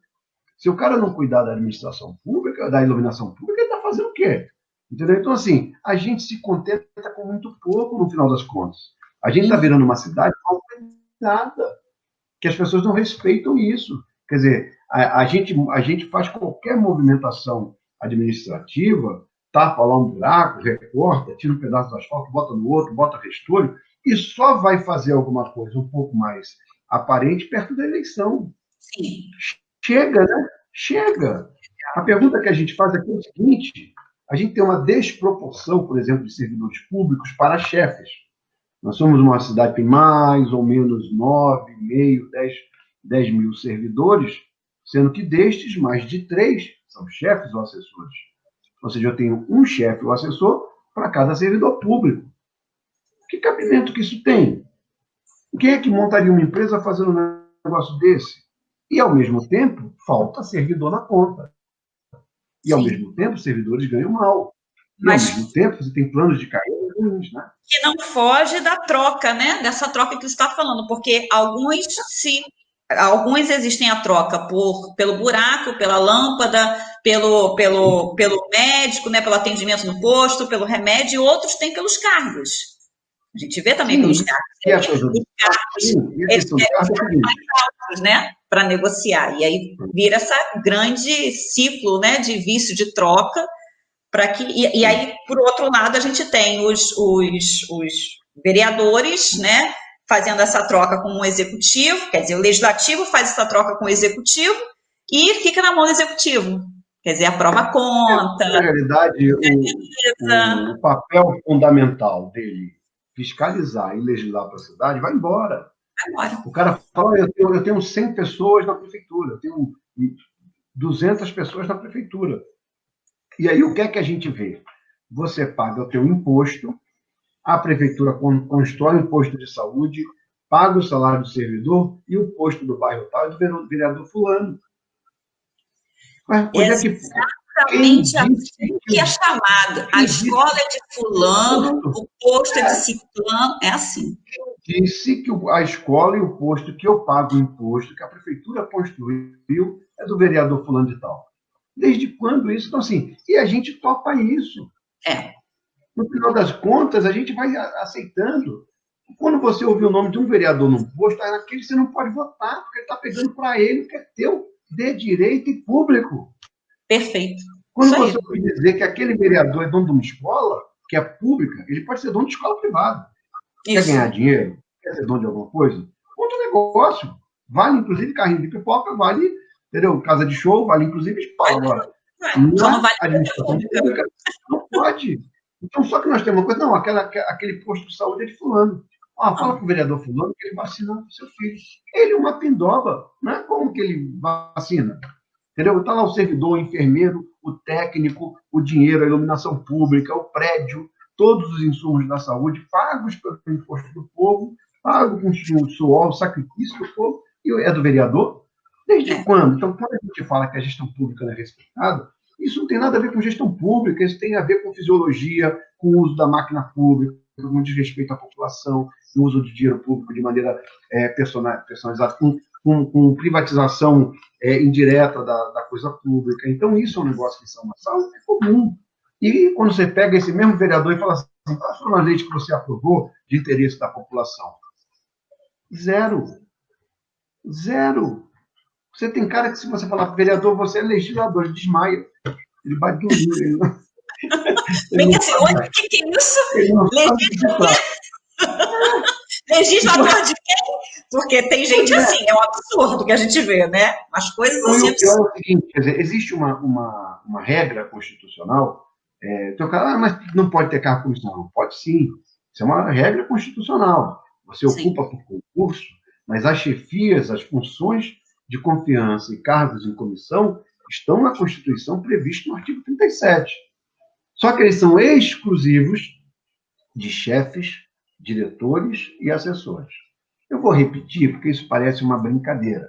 Se o cara não cuidar da administração pública, da iluminação pública, ele está fazendo o quê? Entendeu? Então, assim, a gente se contenta com muito pouco no final das contas. A gente está virando uma cidade mal cuidada, que as pessoas não respeitam isso. Quer dizer, a gente faz qualquer movimentação administrativa, tapa lá um buraco, recorta, tira um pedaço do asfalto, bota no outro, bota restolho, e só vai fazer alguma coisa um pouco mais aparente perto da eleição. Sim. Chega, né? Chega. A pergunta que a gente faz aqui é o seguinte: a gente tem uma desproporção, por exemplo, de servidores públicos para chefes. Nós somos uma cidade que tem mais ou menos 9,5, 10 mil servidores, sendo que destes, mais de 3 são chefes ou assessores. Ou seja, eu tenho um chefe ou assessor para cada servidor público. Que cabimento que isso tem? Quem é que montaria uma empresa fazendo um negócio desse? E, ao mesmo tempo, falta servidor na conta. E, ao mesmo tempo, os servidores ganham mal. E, ao mesmo tempo, você tem planos de carreira ruins, né? Que não foge da troca, né? Dessa troca que você está falando, porque alguns existem a troca pelo buraco, pela lâmpada, pelo médico, né? Pelo atendimento no posto, pelo remédio, e outros têm pelos cargos. A gente vê também pelos cargos. Eles querem os cargos mais altos, né? Para negociar. E aí vira esse grande ciclo, né? De vício de troca. E aí, por outro lado, a gente tem os vereadores, né? Fazendo essa troca com o executivo, quer dizer, o legislativo faz essa troca com o executivo e fica na mão do executivo. Quer dizer, aprova a conta. Na realidade, o papel fundamental dele, fiscalizar e legislar para a cidade, vai embora. O cara fala, eu tenho 100 pessoas na prefeitura, eu tenho 200 pessoas na prefeitura. E aí, o que é que a gente vê? Você paga o teu imposto, a prefeitura constrói um posto de saúde, paga o salário do servidor e o posto do bairro tal é do vereador fulano. Mas exatamente assim que é chamado. A escola é de fulano, o posto é de ciclano, é assim. Disse que a escola e o posto que eu pago o imposto, que a prefeitura construiu, é do vereador fulano de tal. Desde quando isso? Então, assim, e a gente topa isso. No final das contas, a gente vai aceitando. Quando você ouvir o nome de um vereador num posto, é naquele que você não pode votar, porque ele está pegando para ele o que é teu, de direito e público. Perfeito. Quando você ouvir dizer que aquele vereador é dono de uma escola, que é pública, ele pode ser dono de escola privada. Quer ganhar dinheiro? Quer ser dono de alguma coisa? Outro negócio. Vale, inclusive, carrinho de pipoca, vale, entendeu? Casa de show, vale, inclusive, escola. Agora, não vale administração pública, não pode. Então, só que nós temos uma coisa, não, aquele posto de saúde é de fulano. Fala para o vereador fulano que ele vacina o seu filho. Ele é uma pindoba, não é como que ele vacina. Entendeu? Está lá o servidor, o enfermeiro, o técnico, o dinheiro, a iluminação pública, o prédio, todos os insumos da saúde, pagos pelo imposto do povo, pagos com o suor, o sacrifício do povo, e é do vereador. Desde quando? Então, quando a gente fala que a gestão pública não é respeitada, isso não tem nada a ver com gestão pública, isso tem a ver com fisiologia, com o uso da máquina pública, com desrespeito à população, o uso de dinheiro público de maneira personalizada, com privatização indireta da coisa pública. Então, isso é um negócio que em São Gonçalo é comum. E quando você pega esse mesmo vereador e fala assim, quais foram as leis que você aprovou de interesse da população? Zero. Zero. Você tem cara que, se você falar para o vereador, você é legislador, ele desmaia. Ele bate do livro. Bem assim, o que é isso? Legislador de quem? Porque tem gente assim, é um absurdo que a gente vê, né? As coisas assim. O pior é o seguinte, quer dizer, existe uma regra constitucional, mas não pode ter cargo comissionado. Pode sim. Isso é uma regra constitucional. Você ocupa por concurso, mas as chefias, as funções de confiança e cargos em comissão estão na Constituição previsto no artigo 37. Só que eles são exclusivos de chefes, diretores e assessores. Eu vou repetir, porque isso parece uma brincadeira.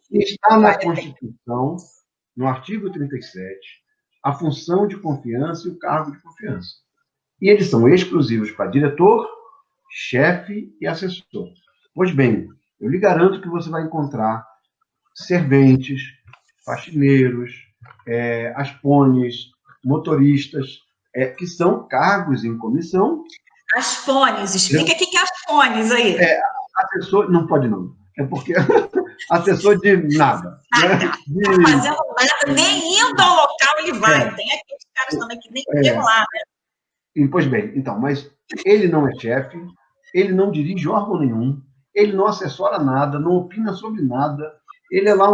Está na Constituição, no artigo 37, a função de confiança e o cargo de confiança. E eles são exclusivos para diretor, chefe e assessor. Pois bem, eu lhe garanto que você vai encontrar serventes, faxineiros, aspones, motoristas, que são cargos em comissão. Aspones, explica o que é aspones aí. Assessor, não pode não. É porque assessor de nada. Não está fazendo nada, nem indo ao local ele vai. Tem aqueles caras também que nem iam lá, né? Pois bem, então, mas ele não é chefe, ele não dirige órgão nenhum, ele não assessora nada, não opina sobre nada, ele é lá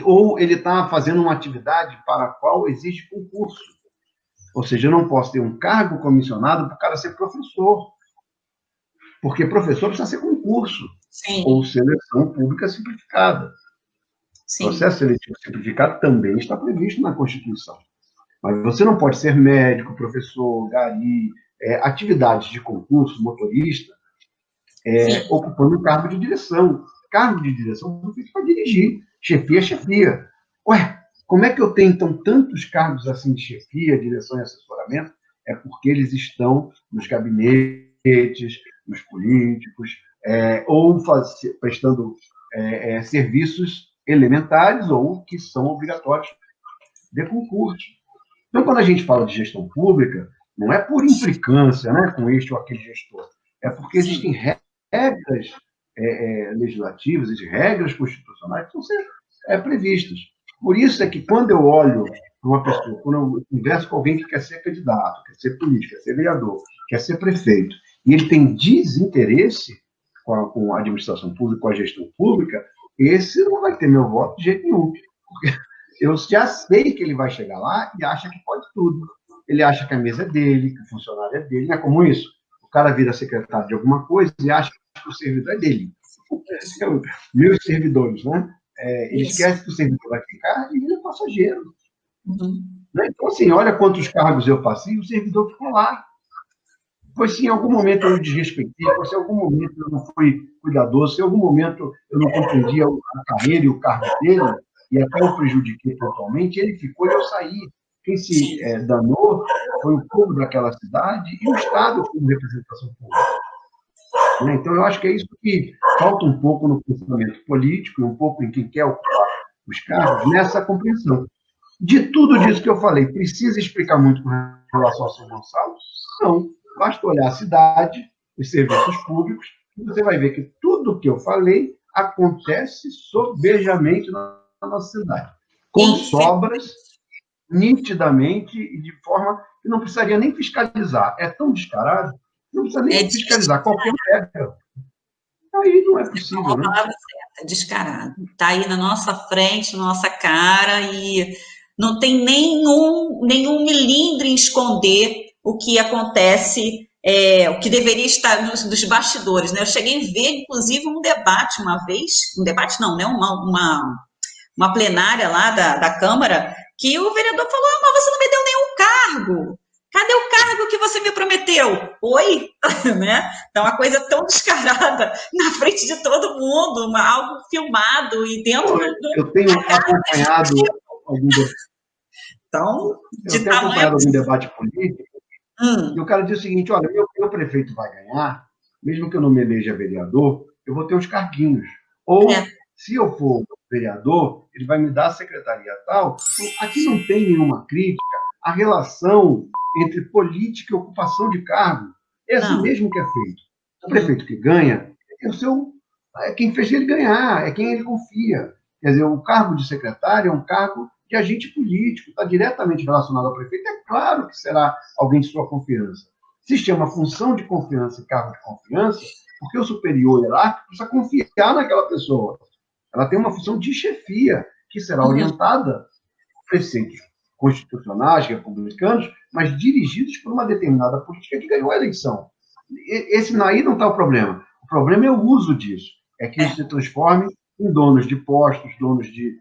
ou ele está fazendo uma atividade para a qual existe concurso. Ou seja, eu não posso ter um cargo comissionado para o cara ser professor. Porque professor precisa ser concurso. Sim. Ou seleção pública simplificada. Sim. Processo seletivo simplificado também está previsto na Constituição. Mas você não pode ser médico, professor, gari, atividades de concurso, motorista, ocupando um cargo de direção. Cargo de direção não fica para dirigir. Chefia é chefia. Ué, como é que eu tenho, então, tantos cargos assim de chefia, direção e assessoramento? É porque eles estão nos gabinetes, nos políticos, ou prestando serviços elementares ou que são obrigatórios de concurso. Então, quando a gente fala de gestão pública, não é por implicância, né, com este ou aquele gestor, é porque existem regras legislativas e regras constitucionais que vão ser previstas. Por isso é que, quando eu olho para uma pessoa, quando eu converso com alguém que quer ser candidato, quer ser político, quer ser vereador, quer ser prefeito, e ele tem desinteresse com a administração pública, com a gestão pública, esse não vai ter meu voto de jeito nenhum. Porque eu já sei que ele vai chegar lá e acha que pode tudo. Ele acha que a mesa é dele, que o funcionário é dele. Não é como isso? O cara vira secretário de alguma coisa e acha que o servidor é dele. Meus servidores, né? Ele esquece que o servidor vai ficar e ele é passageiro. Uhum. Então, assim, olha quantos cargos eu passei e o servidor ficou lá. Pois se em algum momento eu desrespeitei, se em algum momento eu não fui cuidadoso, se em algum momento eu não compreendi a carreira e o cargo dele, e até eu prejudiquei totalmente, ele ficou e eu saí. Quem se danou foi o povo daquela cidade e o Estado como representação pública. Então, eu acho que é isso que falta um pouco no pensamento político e um pouco em quem quer ocupar os cargos, nessa compreensão. De tudo disso que eu falei, precisa explicar muito com relação ao São Gonçalo? Não. basta olhar a cidade, os serviços públicos, e você vai ver que tudo o que eu falei acontece sobejamente na nossa cidade, com sobras, nitidamente e de forma que não precisaria nem fiscalizar. É tão descarado, não precisa nem fiscalizar, qualquer pega. Aí não é possível, né? É descarado. Está aí na nossa frente, na nossa cara, e não tem nenhum milímetro em esconder o que acontece, o que deveria estar nos bastidores, né? Eu cheguei a ver, inclusive, um debate uma vez, um debate não, né? Uma plenária lá da Câmara, que o vereador falou, mas você não me deu nenhum cargo. Cadê o cargo que você me prometeu? Oi? Né? Então, uma coisa tão descarada na frente de todo mundo, algo filmado e dentro do... Eu tenho acompanhado algum debate político, e o cara diz o seguinte, olha, meu prefeito vai ganhar, mesmo que eu não me eleja vereador, eu vou ter uns carguinhos. Ou, se eu for vereador, ele vai me dar a secretaria tal. Aqui não tem nenhuma crítica à relação entre política e ocupação de cargo. É assim mesmo que é feito. O prefeito que ganha é quem fez ele ganhar, é quem ele confia. Quer dizer, o cargo de secretário é um cargo de agente político, está diretamente relacionado ao prefeito. É claro que será alguém de sua confiança. Se chama função de confiança e cargo de confiança, porque o superior hierárquico precisa confiar naquela pessoa. Ela tem uma função de chefia, que será orientada por preceitos constitucionais, republicanos, mas dirigidos por uma determinada política que ganhou a eleição. Esse aí não está o problema. O problema é o uso disso. É que eles se transformem em donos de postos, donos de...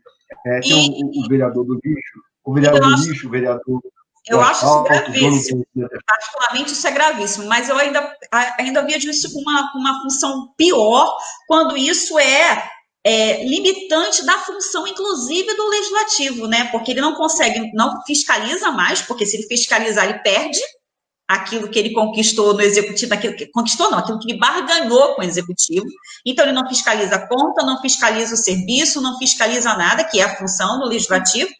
tem o vereador do lixo, o vereador do lixo, o vereador... Eu acho isso gravíssimo. Particularmente, isso é gravíssimo. Mas eu ainda vejo isso com uma função pior, quando isso é limitante da função, inclusive, do legislativo, né? Porque ele não consegue, não fiscaliza mais, porque se ele fiscalizar, ele perde aquilo que ele conquistou no executivo, aquilo que ele barganhou com o executivo. Então, ele não fiscaliza a conta, não fiscaliza o serviço, não fiscaliza nada, que é a função do legislativo,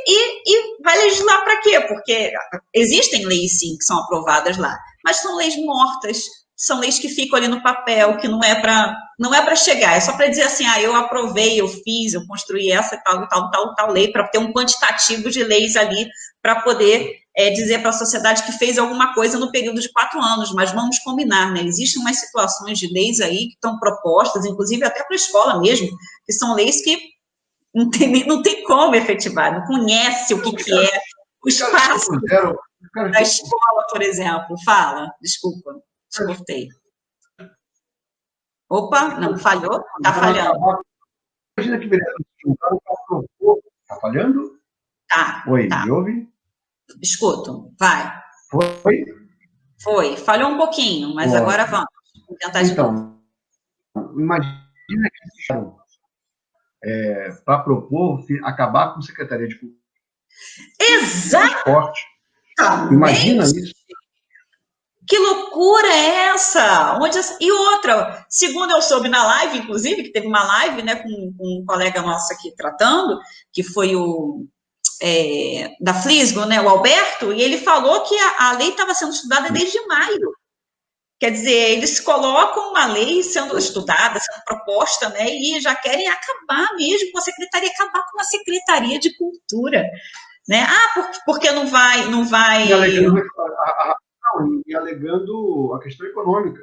e vai legislar para quê? Porque existem leis, sim, que são aprovadas lá, mas são leis mortas, são leis que ficam ali no papel, que não é para chegar, é só para dizer assim, eu aprovei, eu fiz, eu construí essa tal lei, para ter um quantitativo de leis ali, para poder dizer para a sociedade que fez alguma coisa no período de 4 anos, mas vamos combinar, né? Existem umas situações de leis aí que estão propostas, inclusive até para a escola mesmo, que são leis que não tem como efetivar, não conhece o que é o espaço da escola, por exemplo. Fala, desculpa, te cortei. Opa, não, falhou? Está falhando. Imagina que vereador está falhando? Tá. Oi, me ouve? Escuto, vai. Foi? Falhou um pouquinho, mas agora vamos tentar de novo. Imagina que para propor acabar com a Secretaria de Cultura. Exato! Imagina isso. Que loucura é essa? E outra, segundo eu soube na live, inclusive, que teve uma live, né, com um colega nosso aqui tratando, que foi o da Flisgo, né, o Alberto, e ele falou que a lei estava sendo estudada desde maio. Quer dizer, eles colocam uma lei sendo estudada, sendo proposta, né, e já querem acabar mesmo com a secretaria, acabar com a Secretaria de Cultura, né? Porque não vai... E alegando a questão econômica.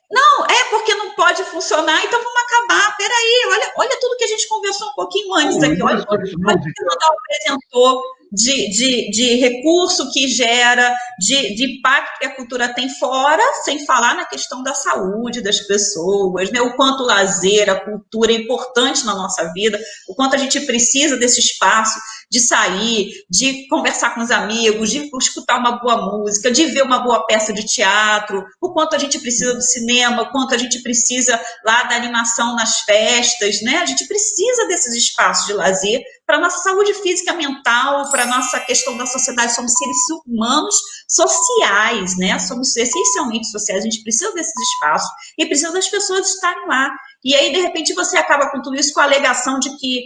Não, porque não pode funcionar, então vamos acabar. Peraí, olha tudo que a gente conversou um pouquinho antes aqui. Olha tudo que o Ronaldo apresentou de recurso que gera, de impacto que a cultura tem fora, sem falar na questão da saúde das pessoas, né? O quanto o lazer, a cultura é importante na nossa vida, o quanto a gente precisa desse espaço de sair, de conversar com os amigos, de escutar uma boa música, de ver uma boa peça de teatro, o quanto a gente precisa do cinema, o quanto a gente precisa lá da animação nas festas, né? A gente precisa desses espaços de lazer para a nossa saúde física, mental, para a nossa questão da sociedade. Somos seres humanos sociais, né? Somos essencialmente sociais, a gente precisa desses espaços e precisa das pessoas estarem lá. E aí, de repente, você acaba com tudo isso com a alegação de que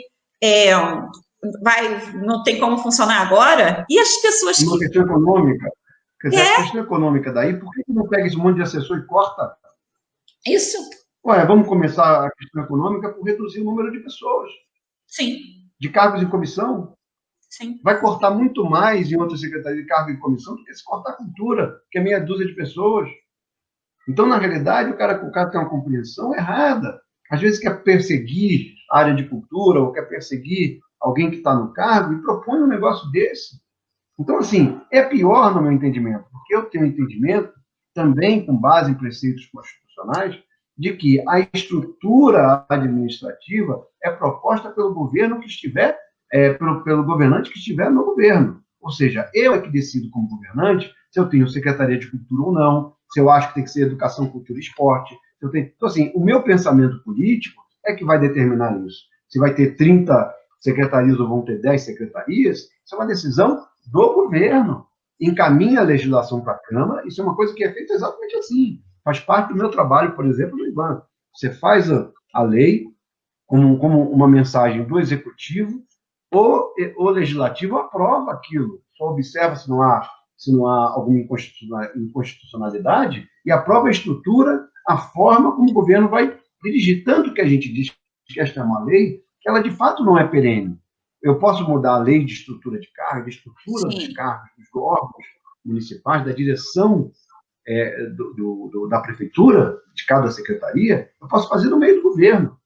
não tem como funcionar agora, e as pessoas uma questão econômica. Quer dizer, a questão econômica daí, por que não pega esse monte de assessor e corta? Isso. Ué, vamos começar a questão econômica por reduzir o número de pessoas. Sim. De cargos em comissão. Sim. Vai cortar muito mais em outras secretarias de cargo em comissão do que se cortar a cultura, que é meia dúzia de pessoas. Então, na realidade, o cara tem uma compreensão errada. Às vezes quer perseguir a área de cultura ou quer perseguir alguém que está no cargo e propõe um negócio desse. Então, assim, é pior no meu entendimento, porque eu tenho um entendimento, também com base em preceitos constitucionais, de que a estrutura administrativa é proposta pelo governo que estiver, pelo governante que estiver no governo. Ou seja, eu é que decido como governante se eu tenho Secretaria de Cultura ou não, se eu acho que tem que ser Educação, Cultura e Esporte. Se eu tenho... Então, assim, o meu pensamento político é que vai determinar isso. Se vai ter 30 secretarias ou vão ter 10 secretarias, isso é uma decisão do governo. Encaminha a legislação para a Câmara, isso é uma coisa que é feita exatamente assim. Faz parte do meu trabalho, por exemplo, no IBAN. Você faz a lei como uma mensagem do Executivo, o Legislativo aprova aquilo, só observa se não há alguma inconstitucionalidade e aprova a estrutura, a forma como o governo vai dirigir. Tanto que a gente diz que esta é uma lei que ela, de fato, não é perene. Eu posso mudar a lei de estrutura de cargos, de estrutura dos cargos, dos órgãos municipais, da direção da prefeitura, de cada secretaria, eu posso fazer no meio do governo.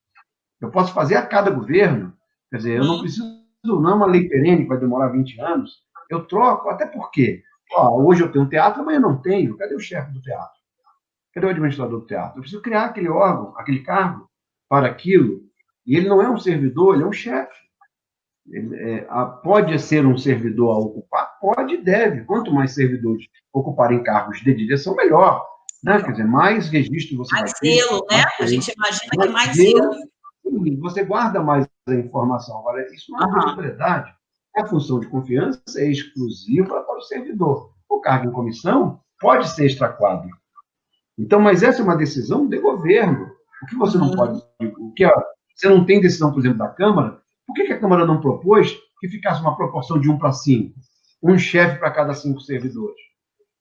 Eu posso fazer a cada governo. Quer dizer, eu não preciso, não é uma lei perene que vai demorar 20 anos. Eu troco, até porque hoje eu tenho um teatro, amanhã eu não tenho. Cadê o chefe do teatro? Cadê o administrador do teatro? Eu preciso criar aquele órgão, aquele cargo para aquilo. E ele não é um servidor, ele é um chefe. Pode ser um servidor a ocupar? Pode e deve. Quanto mais servidores ocuparem cargos de direção, melhor. Né? Quer dizer, mais registro você vai ter. Mais zelo, né? A gente imagina que mais zelo. Você guarda mais a informação. Agora, isso não é obrigatoriedade. A função de confiança é exclusiva para o servidor. O cargo em comissão pode ser extraquadro. Então, mas essa é uma decisão de governo. O que você não pode... Você não tem decisão, por exemplo, da Câmara. Por que a Câmara não propôs que ficasse uma proporção de 1:5? Um chefe para cada 5 servidores.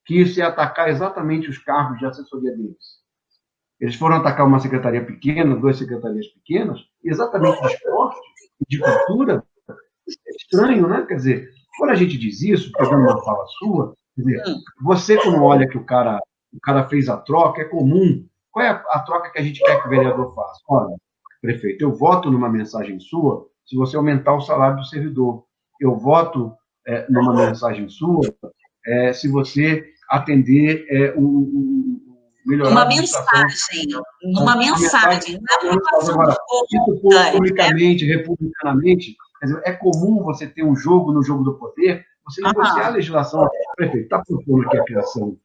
Que isso ia atacar exatamente os cargos de assessoria deles. Eles foram atacar uma secretaria pequena, 2 secretarias pequenas, exatamente de esporte, de cultura. Isso é estranho, né? Quer dizer, quando a gente diz isso, pegando uma fala sua, quer dizer, você, quando olha que o cara fez a troca, é comum. Qual é a troca que a gente quer que o vereador faça? Olha, prefeito, eu voto numa mensagem sua se você aumentar o salário do servidor. Eu voto numa mensagem sua se você atender melhorar uma mensagem, uma mensagem. Não é uma agora, isso for publicamente, republicanamente, quer dizer, é comum você ter um jogo no jogo do poder, você negociar a legislação. Prefeito, está propondo aqui a criação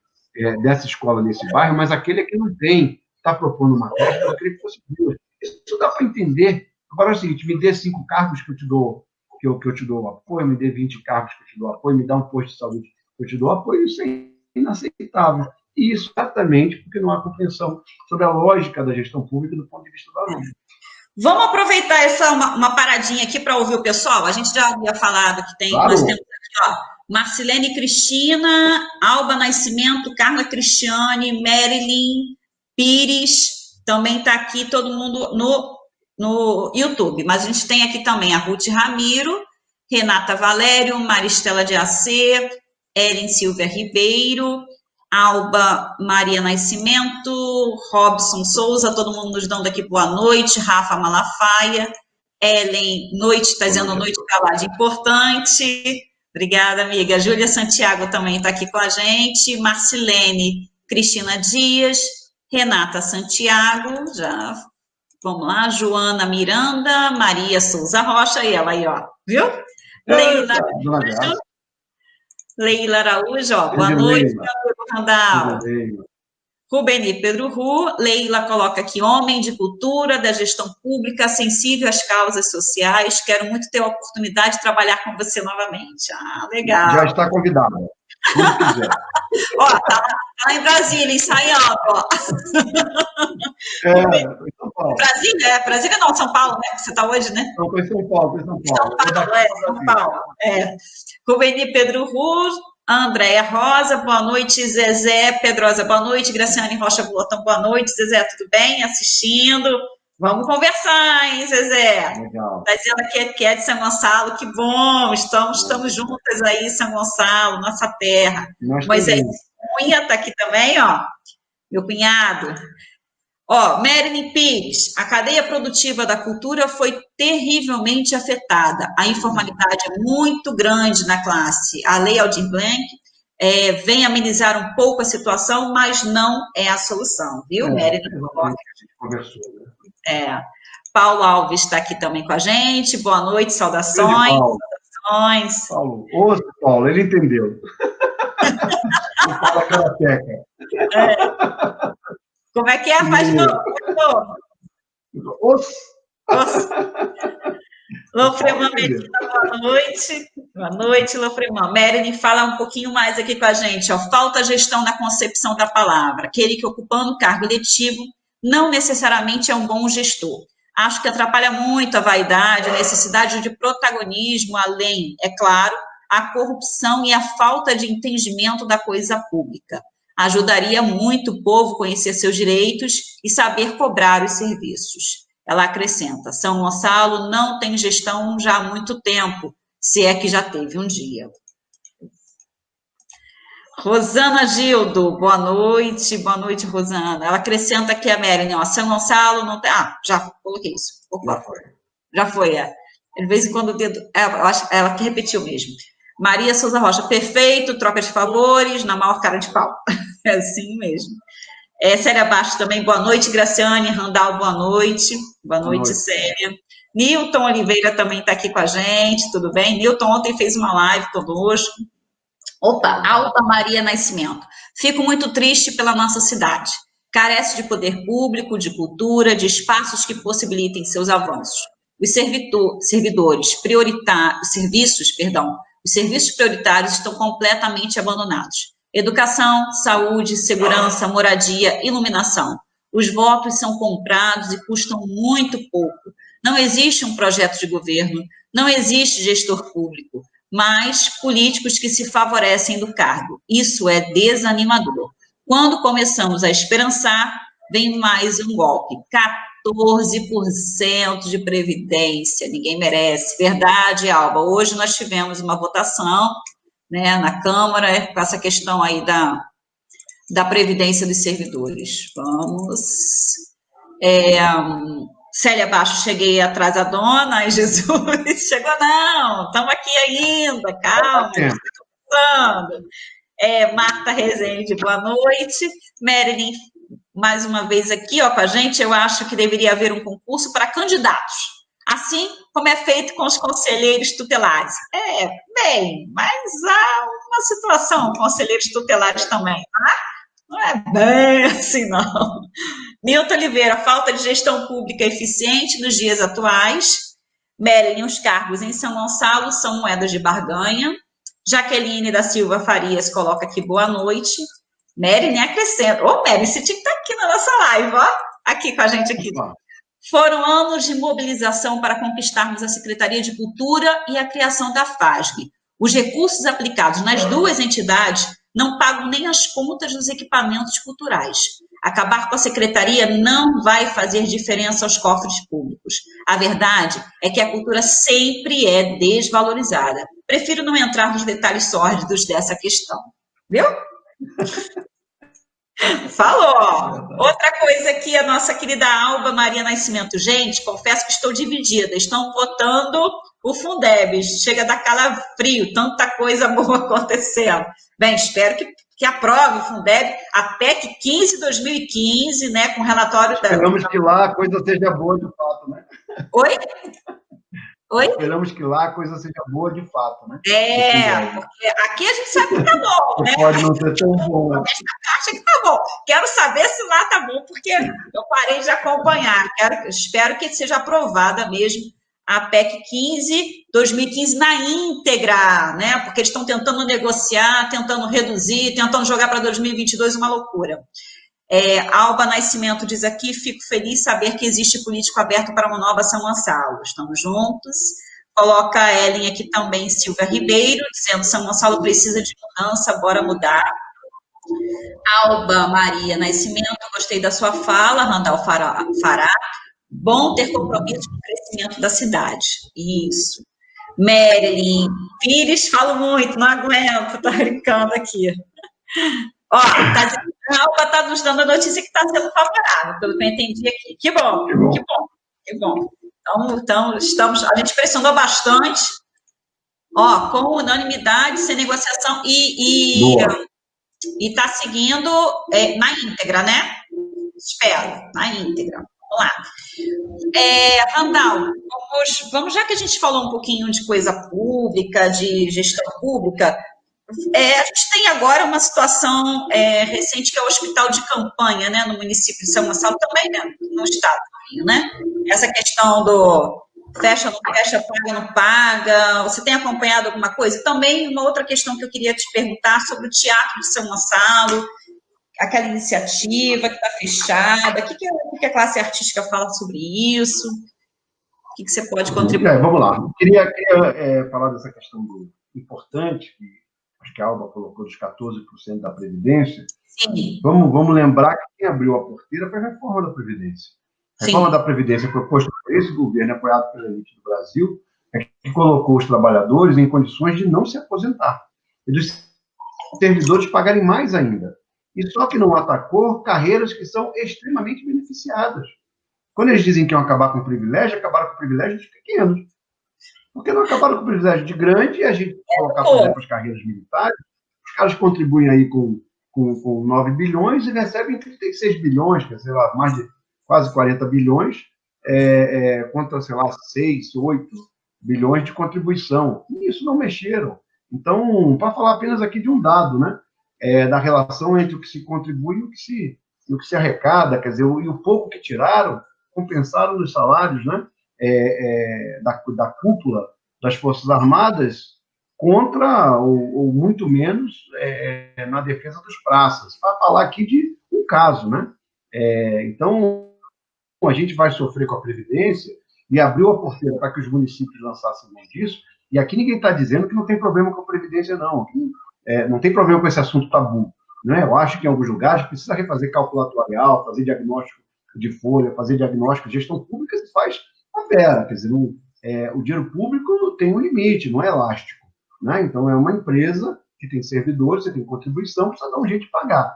dessa escola nesse bairro, mas aquele aqui não tem. Está propondo uma creche, mas eu queria que fosse 2. Isso dá para entender. Agora é o seguinte, me dê 5 cargos que eu te dou, que eu te dou apoio, me dê 20 cargos que eu te dou apoio, me dá um posto de saúde que eu te dou apoio, isso é inaceitável. E isso exatamente porque não há compreensão sobre a lógica da gestão pública do ponto de vista da aluno. Vamos aproveitar uma paradinha aqui para ouvir o pessoal. A gente já havia falado que claro. Nós temos aqui, Marcilene Cristina, Alba Nascimento, Carla Cristiane, Marilyn Pires, também está aqui todo mundo no YouTube. Mas a gente tem aqui também a Ruth Ramiro, Renata Valério, Maristela de AC, Ellen Silvia Ribeiro, Alba Maria Nascimento, Robson Souza, todo mundo nos dando aqui boa noite, Rafa Malafaia, Ellen Noite, está dizendo noite calada importante, obrigada, amiga. Júlia Santiago também está aqui com a gente, Marcilene Cristina Dias, Renata Santiago, já, vamos lá, Joana Miranda, Maria Souza Rocha, e ela aí, ó, viu? Leila Araújo, boa noite, Randal. Rubeni Pedro Ru, Leila coloca aqui, homem de cultura, da gestão pública, sensível às causas sociais, quero muito ter a oportunidade de trabalhar com você novamente. Ah, legal. Já está convidada, quando quiser. Ó, tá lá em Brasília, ensaiando, ó. Em São Paulo. Brasília não, São Paulo, né? Você está hoje, né? Não, foi São Paulo, São Paulo. Rubeni Pedro Ru, Andréia Rosa, boa noite. Zezé Pedrosa, boa noite. Graciane Rocha Bolotão, boa noite. Zezé, tudo bem? Assistindo? Vamos conversar, hein, Zezé? Legal. Está dizendo que é de São Gonçalo, que bom. Estamos juntas aí, São Gonçalo, nossa terra. Moisés Cunha está aqui também, ó. Meu cunhado. Ó, Marilyn Pires, a cadeia produtiva da cultura foi terrivelmente afetada. A informalidade é muito grande na classe. A Lei Aldir Blanc vem amenizar um pouco a situação, mas não é a solução, viu, Marilyn? A gente conversou, né? Paulo Alves está aqui também com a gente. Boa noite, saudações. Saudações. Paulo, ele entendeu. Ele fala karateca. Como é que é? Faz de novo. Lofreman Medina, boa noite. Boa noite, Lofreman. Marilyn fala um pouquinho mais aqui com a gente. Ó. Falta gestão na concepção da palavra. Aquele que ocupando cargo eletivo não necessariamente é um bom gestor. Acho que atrapalha muito a vaidade, a necessidade de protagonismo, além, é claro, a corrupção e a falta de entendimento da coisa pública. Ajudaria muito o povo conhecer seus direitos e saber cobrar os serviços. Ela acrescenta, São Gonçalo não tem gestão já há muito tempo, se é que já teve um dia. Rosana Gildo, boa noite, Rosana. Ela acrescenta aqui a Marilyn, ó, São Gonçalo não tem... já coloquei isso. Opa, já foi. De vez em quando o dedo... eu acho, ela que repetiu mesmo. Maria Souza Rocha, perfeito, troca de favores, na maior cara de pau. É assim mesmo. Célia Bastos também, boa noite, Graciane, Randall, boa noite. Boa noite, Célia. Nilton Oliveira também está aqui com a gente, tudo bem? Nilton ontem fez uma live conosco. Opa, Alta Maria Nascimento. Fico muito triste pela nossa cidade. Carece de poder público, de cultura, de espaços que possibilitem seus avanços. Os serviços prioritários estão completamente abandonados. Educação, saúde, segurança, moradia, iluminação. Os votos são comprados e custam muito pouco. Não existe um projeto de governo, não existe gestor público, mas políticos que se favorecem do cargo. Isso é desanimador. Quando começamos a esperançar, vem mais um golpe. 14% de previdência, ninguém merece. Verdade, Alba. Hoje nós tivemos uma votação, né, na Câmara, com essa questão aí da previdência dos servidores. Vamos. Célia Baixo, cheguei atrasadona, ai Jesus, chegou não, estamos aqui ainda, calma, Marta Rezende, boa noite. Marilyn, mais uma vez aqui, ó, com a gente, eu acho que deveria haver um concurso para candidatos, assim como é feito com os conselheiros tutelares. Bem, mas há uma situação, conselheiros tutelares também, tá? Não é bem assim, não. Milton Oliveira, falta de gestão pública eficiente nos dias atuais. Marilyn, os cargos em São Gonçalo são moedas de barganha. Jaqueline da Silva Farias coloca aqui boa noite. Marilyn acrescenta. Marilyn, você tinha que estar aqui na nossa live, ó. Aqui com a gente aqui. Foram anos de mobilização para conquistarmos a Secretaria de Cultura e a criação da FASG. Os recursos aplicados nas duas entidades não pagam nem as contas dos equipamentos culturais. Acabar com a secretaria não vai fazer diferença aos cofres públicos. A verdade é que a cultura sempre é desvalorizada. Prefiro não entrar nos detalhes sórdidos dessa questão. Viu? Falou! Outra coisa aqui, a nossa querida Alba Maria Nascimento. Gente, confesso que estou dividida. Estão votando o Fundeb. Chega a dar calafrio, tanta coisa boa acontecendo. Bem, espero que aprove o Fundeb, a PEC 15/2015, né, com relatório... Esperamos que lá a coisa seja boa de fato, né? Oi? Esperamos que lá a coisa seja boa de fato, né? Porque aqui a gente sabe que tá bom, né? Pode não ser tão bom. Acha que tá bom. Quero saber se lá tá bom, porque eu parei de acompanhar. Espero que seja aprovada mesmo a PEC 15/2015 na íntegra, né? Porque eles estão tentando negociar, tentando reduzir, tentando jogar para 2022 uma loucura. Alba Nascimento diz aqui, fico feliz saber que existe político aberto para uma nova São Gonçalo. Estamos juntos. Coloca a Ellen aqui também, Silvia Ribeiro, dizendo São Gonçalo precisa de mudança, bora mudar. Alba Maria Nascimento, gostei da sua fala, Randall Fará. Bom ter compromisso com o crescimento da cidade. Isso. Marilyn Pires, falo muito, não aguento, tá brincando aqui. Ó, a Alba está nos dando a notícia que está sendo favorável, pelo que eu entendi aqui. Que bom, que bom, que bom. Então a gente pressionou bastante, ó, com unanimidade, sem negociação, e está seguindo na íntegra, né? Espero, na íntegra. Vamos lá. Randall, vamos, já que a gente falou um pouquinho de coisa pública, de gestão pública, a gente tem agora uma situação recente que é o hospital de campanha, né, no município de São Gonçalo, também, né, no estado do Rio, né? Essa questão do fecha, não fecha, paga, não paga. Você tem acompanhado alguma coisa? Também uma outra questão que eu queria te perguntar sobre o Teatro de São Gonçalo, aquela iniciativa que está fechada. O que a classe artística fala sobre isso? O que você pode contribuir? Vamos lá. Queria falar dessa questão importante, que acho que a Alba colocou dos 14% da Previdência. Sim. Vamos lembrar que quem abriu a porteira foi a reforma da Previdência. A reforma da Previdência proposta por esse governo, apoiado pela elite do Brasil, que colocou os trabalhadores em condições de não se aposentar. E dos servidores pagarem mais ainda. E só que não atacou carreiras que são extremamente beneficiadas. Quando eles dizem que iam acabar com o privilégio, acabaram com o privilégio dos pequenos. Porque não acabaram com o privilégio de grande, e a gente colocar, por exemplo, as carreiras militares, os caras contribuem aí com 9 bilhões e recebem 36 bilhões, quer dizer, lá, mais de quase 40 bilhões, contra, sei lá, 6, 8 bilhões de contribuição. E isso não mexeram. Então, para falar apenas aqui de um dado, né, da relação entre o que se contribui e o que se arrecada, quer dizer, e o pouco que tiraram, compensaram nos salários, né, da cúpula das Forças Armadas contra, ou muito menos, na defesa dos praças. Para falar aqui de um caso, né? Então, a gente vai sofrer com a Previdência e abriu a porteira para que os municípios lançassem mão disso, e aqui ninguém está dizendo que não tem problema com a Previdência, não. Não tem problema com esse assunto tabu. Né? Eu acho que em alguns lugares precisa refazer cálculo atuarial, fazer diagnóstico de folha, fazer diagnóstico de gestão pública, se faz a pera, quer dizer, o dinheiro público tem um limite, não é elástico. Né? Então, é uma empresa que tem servidores, você tem contribuição, precisa dar um jeito de pagar.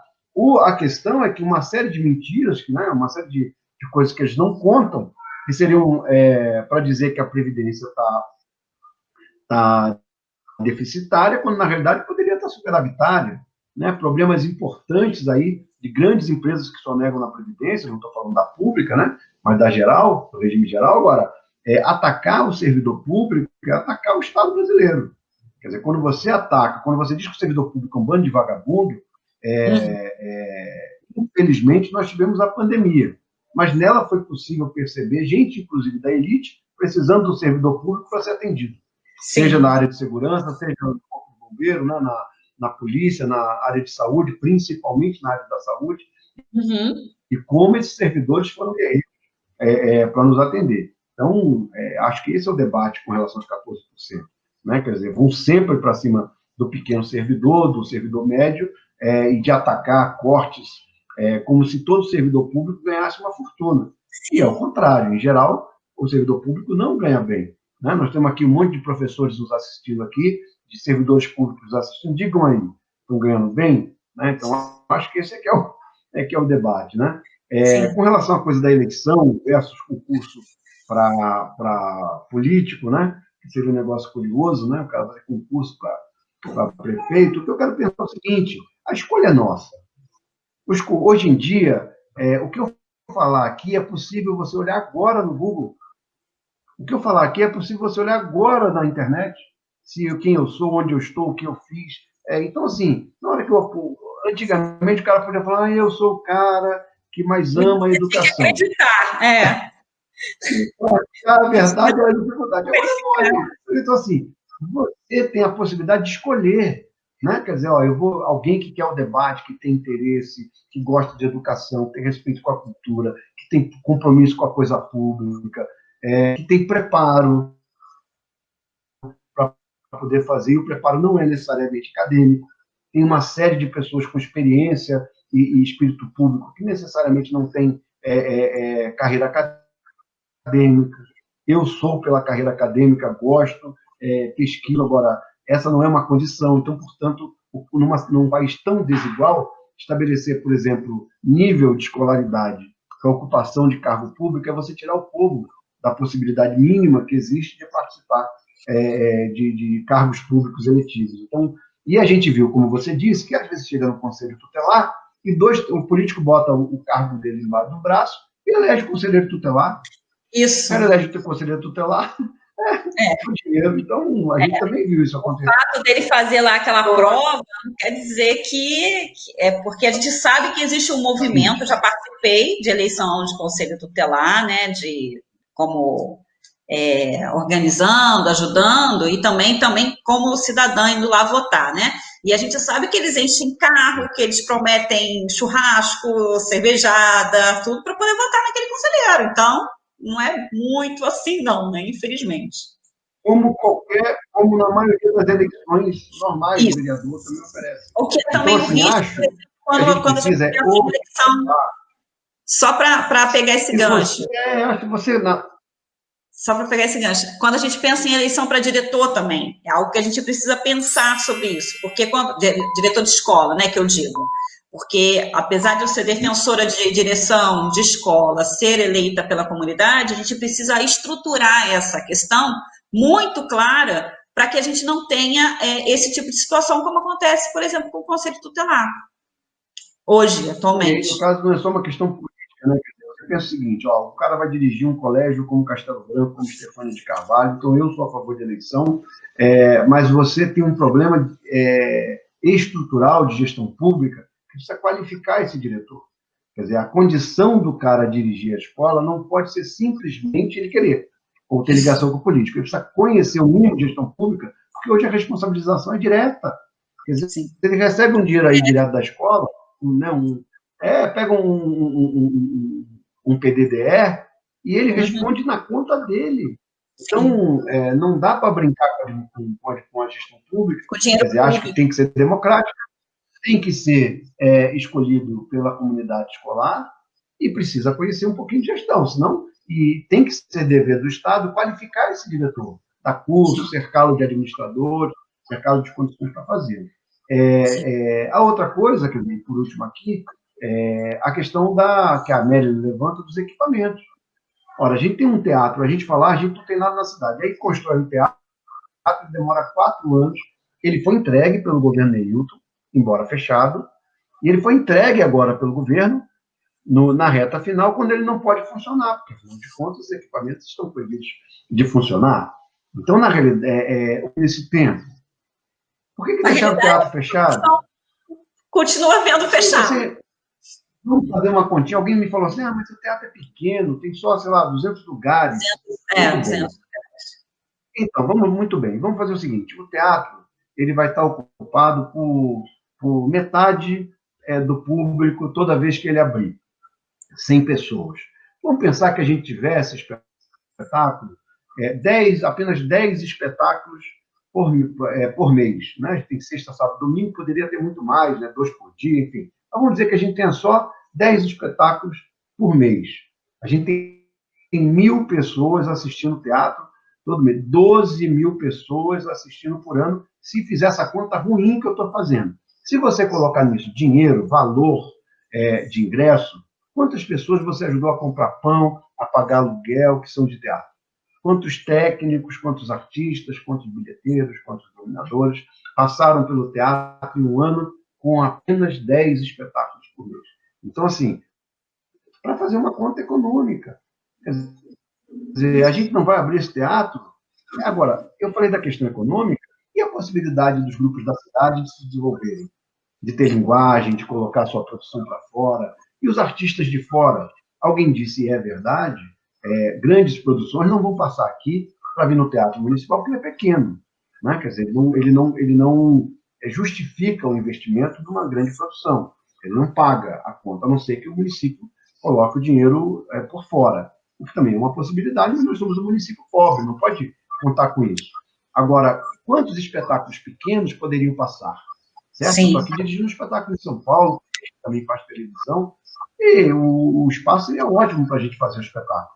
A questão é que uma série de mentiras, né, uma série de coisas que eles não contam, que seriam para dizer que a Previdência está deficitária, quando, na realidade, poderia estar superavitária. Né? Problemas importantes aí de grandes empresas que sonegam na Previdência, não estou falando da pública, né? Mas da geral, do regime geral. Agora, atacar o servidor público é atacar o Estado brasileiro. Quer dizer, quando você ataca, quando você diz que o servidor público é um bando de vagabundo, infelizmente, nós tivemos a pandemia. Mas nela foi possível perceber gente, inclusive da elite, precisando do servidor público para ser atendido. Sim. Seja na área de segurança, seja no corpo de bombeiro, né, na polícia, na área de saúde, principalmente na área da saúde, e como esses servidores foram guerreiros para nos atender. Então, acho que esse é o debate com relação aos 14%. Né? Quer dizer, vão sempre para cima do pequeno servidor, do servidor médio, e de atacar cortes, como se todo servidor público ganhasse uma fortuna. E é o contrário, em geral, o servidor público não ganha bem. Né? Nós temos aqui um monte de professores nos assistindo aqui, de servidores públicos nos assistindo, digam aí, estão ganhando bem? Né? Então, acho que esse é o debate. Né? Com relação à coisa da eleição versus concurso para político, né? Que seria um negócio curioso, né? O cara fazer concurso para prefeito, o que eu quero pensar é o seguinte, a escolha é nossa. Hoje em dia, o que eu vou falar aqui é possível você olhar agora no Google. O que eu falar aqui é possível você olhar agora na internet, quem eu sou, onde eu estou, o que eu fiz. Então, assim, na hora que antigamente o cara podia falar, eu sou o cara que mais ama a educação. Tem que acreditar, A verdade é a dificuldade. Então, assim, você tem a possibilidade de escolher. Né? Quer dizer, alguém que quer o debate, que tem interesse, que gosta de educação, que tem respeito com a cultura, que tem compromisso com a coisa pública, que tem preparo, poder fazer, e o preparo não é necessariamente acadêmico. Tem uma série de pessoas com experiência e espírito público que necessariamente não tem carreira acadêmica. Eu sou pela carreira acadêmica, gosto, pesquiso, agora, essa não é uma condição. Então, portanto, num país tão desigual, estabelecer, por exemplo, nível de escolaridade para ocupação de cargo público é você tirar o povo da possibilidade mínima que existe de participar de cargos públicos eletivos. Então, e a gente viu, como você disse, que às vezes chega no Conselho Tutelar e o político bota o cargo dele embaixo do braço e elege o conselheiro tutelar. Isso. O cara elege o conselheiro tutelar o dinheiro. Então, a gente também viu isso acontecer. O fato dele fazer lá aquela prova não quer dizer que é porque a gente sabe que existe um movimento. Eu já participei de eleição de conselho tutelar, né, como organizando, ajudando, e também como cidadã indo lá votar, né? E a gente sabe que eles enchem carro, que eles prometem churrasco, cervejada, tudo para poder votar naquele conselheiro. Então, não é muito assim, não, né? Infelizmente. Como na maioria das eleições normais, o vereador também oferece. O que é também então, assim, risco, quando a gente tem uma eleição, só para pegar esse gancho. Acho que você... Só para pegar esse gancho, quando a gente pensa em eleição para diretor também, é algo que a gente precisa pensar sobre isso, porque diretor de escola, né, que eu digo, porque apesar de eu ser defensora de direção de escola, ser eleita pela comunidade, a gente precisa estruturar essa questão muito clara para que a gente não tenha esse tipo de situação como acontece, por exemplo, com o Conselho Tutelar, hoje, atualmente. No caso, não é só uma questão política, né? Você pensa o seguinte, o cara vai dirigir um colégio como Castelo Branco, como Estefânia de Carvalho, então eu sou a favor de eleição, mas você tem um problema estrutural de gestão pública que precisa qualificar esse diretor. Quer dizer, a condição do cara dirigir a escola não pode ser simplesmente ele querer, ou ter ligação com o político. Ele precisa conhecer o mínimo de gestão pública, porque hoje a responsabilização é direta. Quer dizer, se ele recebe um dinheiro aí direto da escola, pega um PDDE e ele responde na conta dele. Então, não dá para brincar com a gestão pública. Quer dizer, acho que tem que ser democrática, tem que ser escolhido pela comunidade escolar e precisa conhecer um pouquinho de gestão, senão, e tem que ser dever do Estado qualificar esse diretor, dar curso, cercá-lo de administradores, cercá-lo de condições para fazer. A outra coisa, que eu vi por último aqui, a questão que a Amélia levanta dos equipamentos. Ora, a gente tem um teatro, a gente fala, a gente não tem nada na cidade. Aí constrói um teatro, demora 4 anos, ele foi entregue pelo governo Neilton, embora fechado, e ele foi entregue agora pelo governo na reta final, quando ele não pode funcionar, porque, afinal de contas, os equipamentos estão proibidos de funcionar. Então, na realidade, nesse tempo, por que deixaram o teatro fechado? Continua vendo fechado. Vamos fazer uma continha. Alguém me falou assim, mas o teatro é pequeno, tem só, sei lá, 200 lugares. 200 lugares. Então, muito bem. Vamos fazer o seguinte, o teatro ele vai estar ocupado por metade do público toda vez que ele abrir. 100 pessoas. Vamos pensar que a gente tivesse espetáculo, apenas 10 espetáculos por mês. Né? Tem sexta, sábado, domingo, poderia ter muito mais, 2 por dia, enfim. Então, vamos dizer que a gente tenha só 10 espetáculos por mês. A gente tem 1.000 pessoas assistindo teatro todo mês. 12.000 pessoas assistindo por ano, se fizer essa conta ruim que eu estou fazendo. Se você colocar nisso dinheiro, valor de ingresso, quantas pessoas você ajudou a comprar pão, a pagar aluguel, que são de teatro? Quantos técnicos, quantos artistas, quantos bilheteiros, quantos iluminadores passaram pelo teatro em um ano com apenas 10 espetáculos por mês? Então, assim, para fazer uma conta econômica. Quer dizer, a gente não vai abrir esse teatro. Agora, eu falei da questão econômica e a possibilidade dos grupos da cidade de se desenvolverem, de ter linguagem, de colocar sua produção para fora. E os artistas de fora, alguém disse, e é verdade, grandes produções não vão passar aqui para vir no Teatro Municipal, porque ele é pequeno. Né? Quer dizer, ele não justifica o investimento de uma grande produção. Ele não paga a conta, a não ser que o município coloque o dinheiro por fora. O que também é uma possibilidade, mas nós somos um município pobre, não pode contar com isso. Agora, quantos espetáculos pequenos poderiam passar, certo? Sim. Estou aqui dirigindo um espetáculo em São Paulo, que também faz televisão, e o espaço é ótimo para a gente fazer o espetáculo,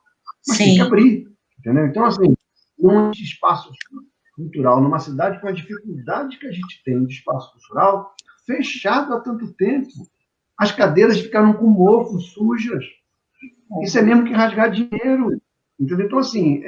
mas Sim. tem que abrir, entendeu? Então, assim, um espaço cultural numa cidade com a dificuldade que a gente tem de espaço cultural, fechado há tanto tempo, as cadeiras ficaram com mofo, sujas. Isso é mesmo que rasgar dinheiro, entendeu? Então, assim,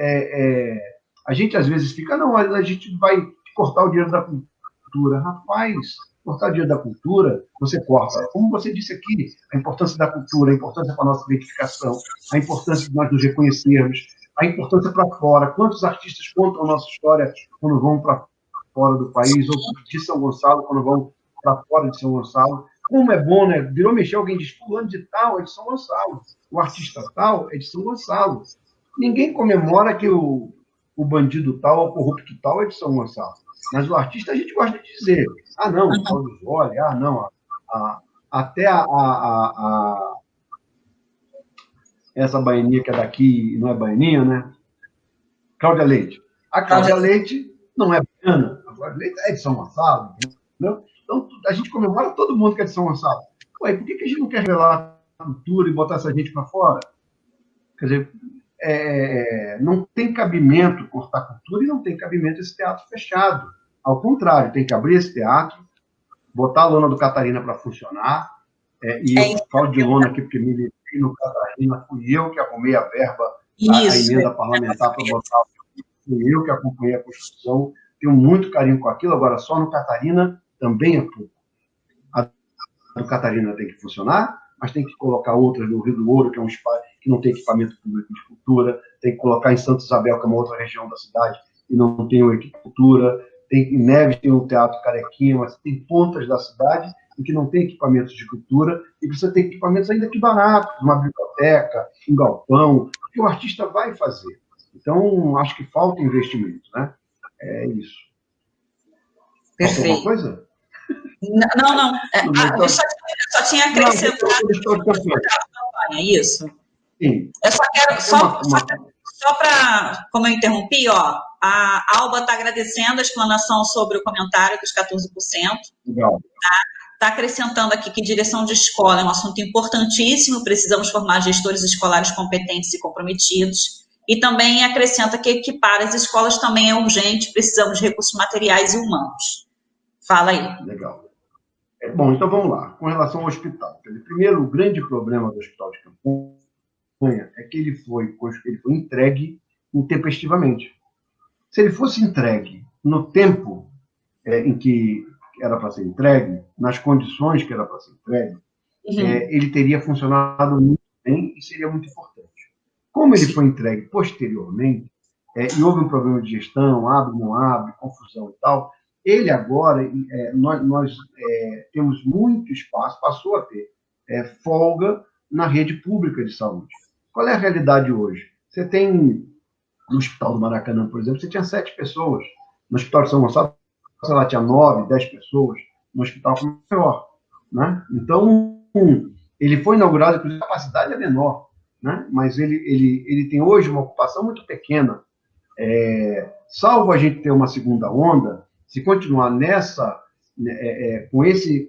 a gente às vezes fica, não, a gente vai cortar o dinheiro da cultura. Rapaz, cortar o dinheiro da cultura, você corta. Como você disse aqui, a importância da cultura, a importância para a nossa identificação, a importância de nós nos reconhecermos, a importância para fora. Quantos artistas contam a nossa história quando vão para fora do país, ou de São Gonçalo, quando vão para fora de São Gonçalo. Como é bom, né? Virou mexer, alguém diz, fulano de tal é de São Gonçalo, o artista tal é de São Gonçalo. Ninguém comemora que o bandido tal, o corrupto tal é de São Gonçalo. Mas o artista a gente gosta de dizer, ah, não, o Cláudio Zoli, ah, não, até essa baianinha que é daqui, não é baianinha, né? Cláudia Leite. A Cláudia Leite não é baiana, a Cláudia Leite é de São Gonçalo, entendeu? Então, a gente comemora todo mundo que é de São Gonçalo. Ué, por que a gente não quer revelar a cultura e botar essa gente para fora? Quer dizer, não tem cabimento cortar cultura e não tem cabimento esse teatro fechado. Ao contrário, tem que abrir esse teatro, botar a lona do Catarina para funcionar, e eu falo de lona aqui porque me livrei no Catarina, fui eu que arrumei a verba, a emenda parlamentar para botar, fui eu que acompanhei a construção, tenho muito carinho com aquilo, agora só no Catarina também é pouco. A do Catarina tem que funcionar, mas tem que colocar outras no Rio do Ouro, que é um espaço que não tem equipamento público de cultura, tem que colocar em Santa Isabel, que é uma outra região da cidade, e não tem o equipe de cultura, em Neves tem o Teatro Carequinha, mas tem pontas da cidade em que não tem equipamentos de cultura, e precisa ter equipamentos ainda que baratos, uma biblioteca, um galpão, que o artista vai fazer. Então, acho que falta investimento, né? É isso. Perfeito. Falta alguma coisa? Não. Eu só tinha acrescentado isso. Sim. Eu só quero, só para, como eu interrompi, ó, a Alba está agradecendo a explanação sobre o comentário dos 14%. Legal. Está acrescentando aqui que direção de escola é um assunto importantíssimo, precisamos formar gestores escolares competentes e comprometidos. E também acrescenta que equipar as escolas também é urgente, precisamos de recursos materiais e humanos. Fala aí. Legal. Bom, então vamos lá. Com relação ao hospital. Primeiro, o grande problema do Hospital de Campanha é que ele foi entregue intempestivamente. Se ele fosse entregue no tempo em que era para ser entregue, nas condições que era para ser entregue, ele teria funcionado muito bem e seria muito importante. Como ele foi entregue posteriormente, e houve um problema de gestão, abre, não abre, confusão e tal, ele agora, nós temos muito espaço, passou a ter folga na rede pública de saúde. Qual é a realidade hoje? Você tem, no Hospital do Maracanã, por exemplo, você tinha 7 pessoas. No Hospital de São Gonçalo, sei lá, tinha 9, 10 pessoas. No hospital maior. Né? Então, ele foi inaugurado, inclusive, a capacidade é menor. Né? Mas ele tem hoje uma ocupação muito pequena. Salvo a gente ter uma segunda onda, se continuar com esse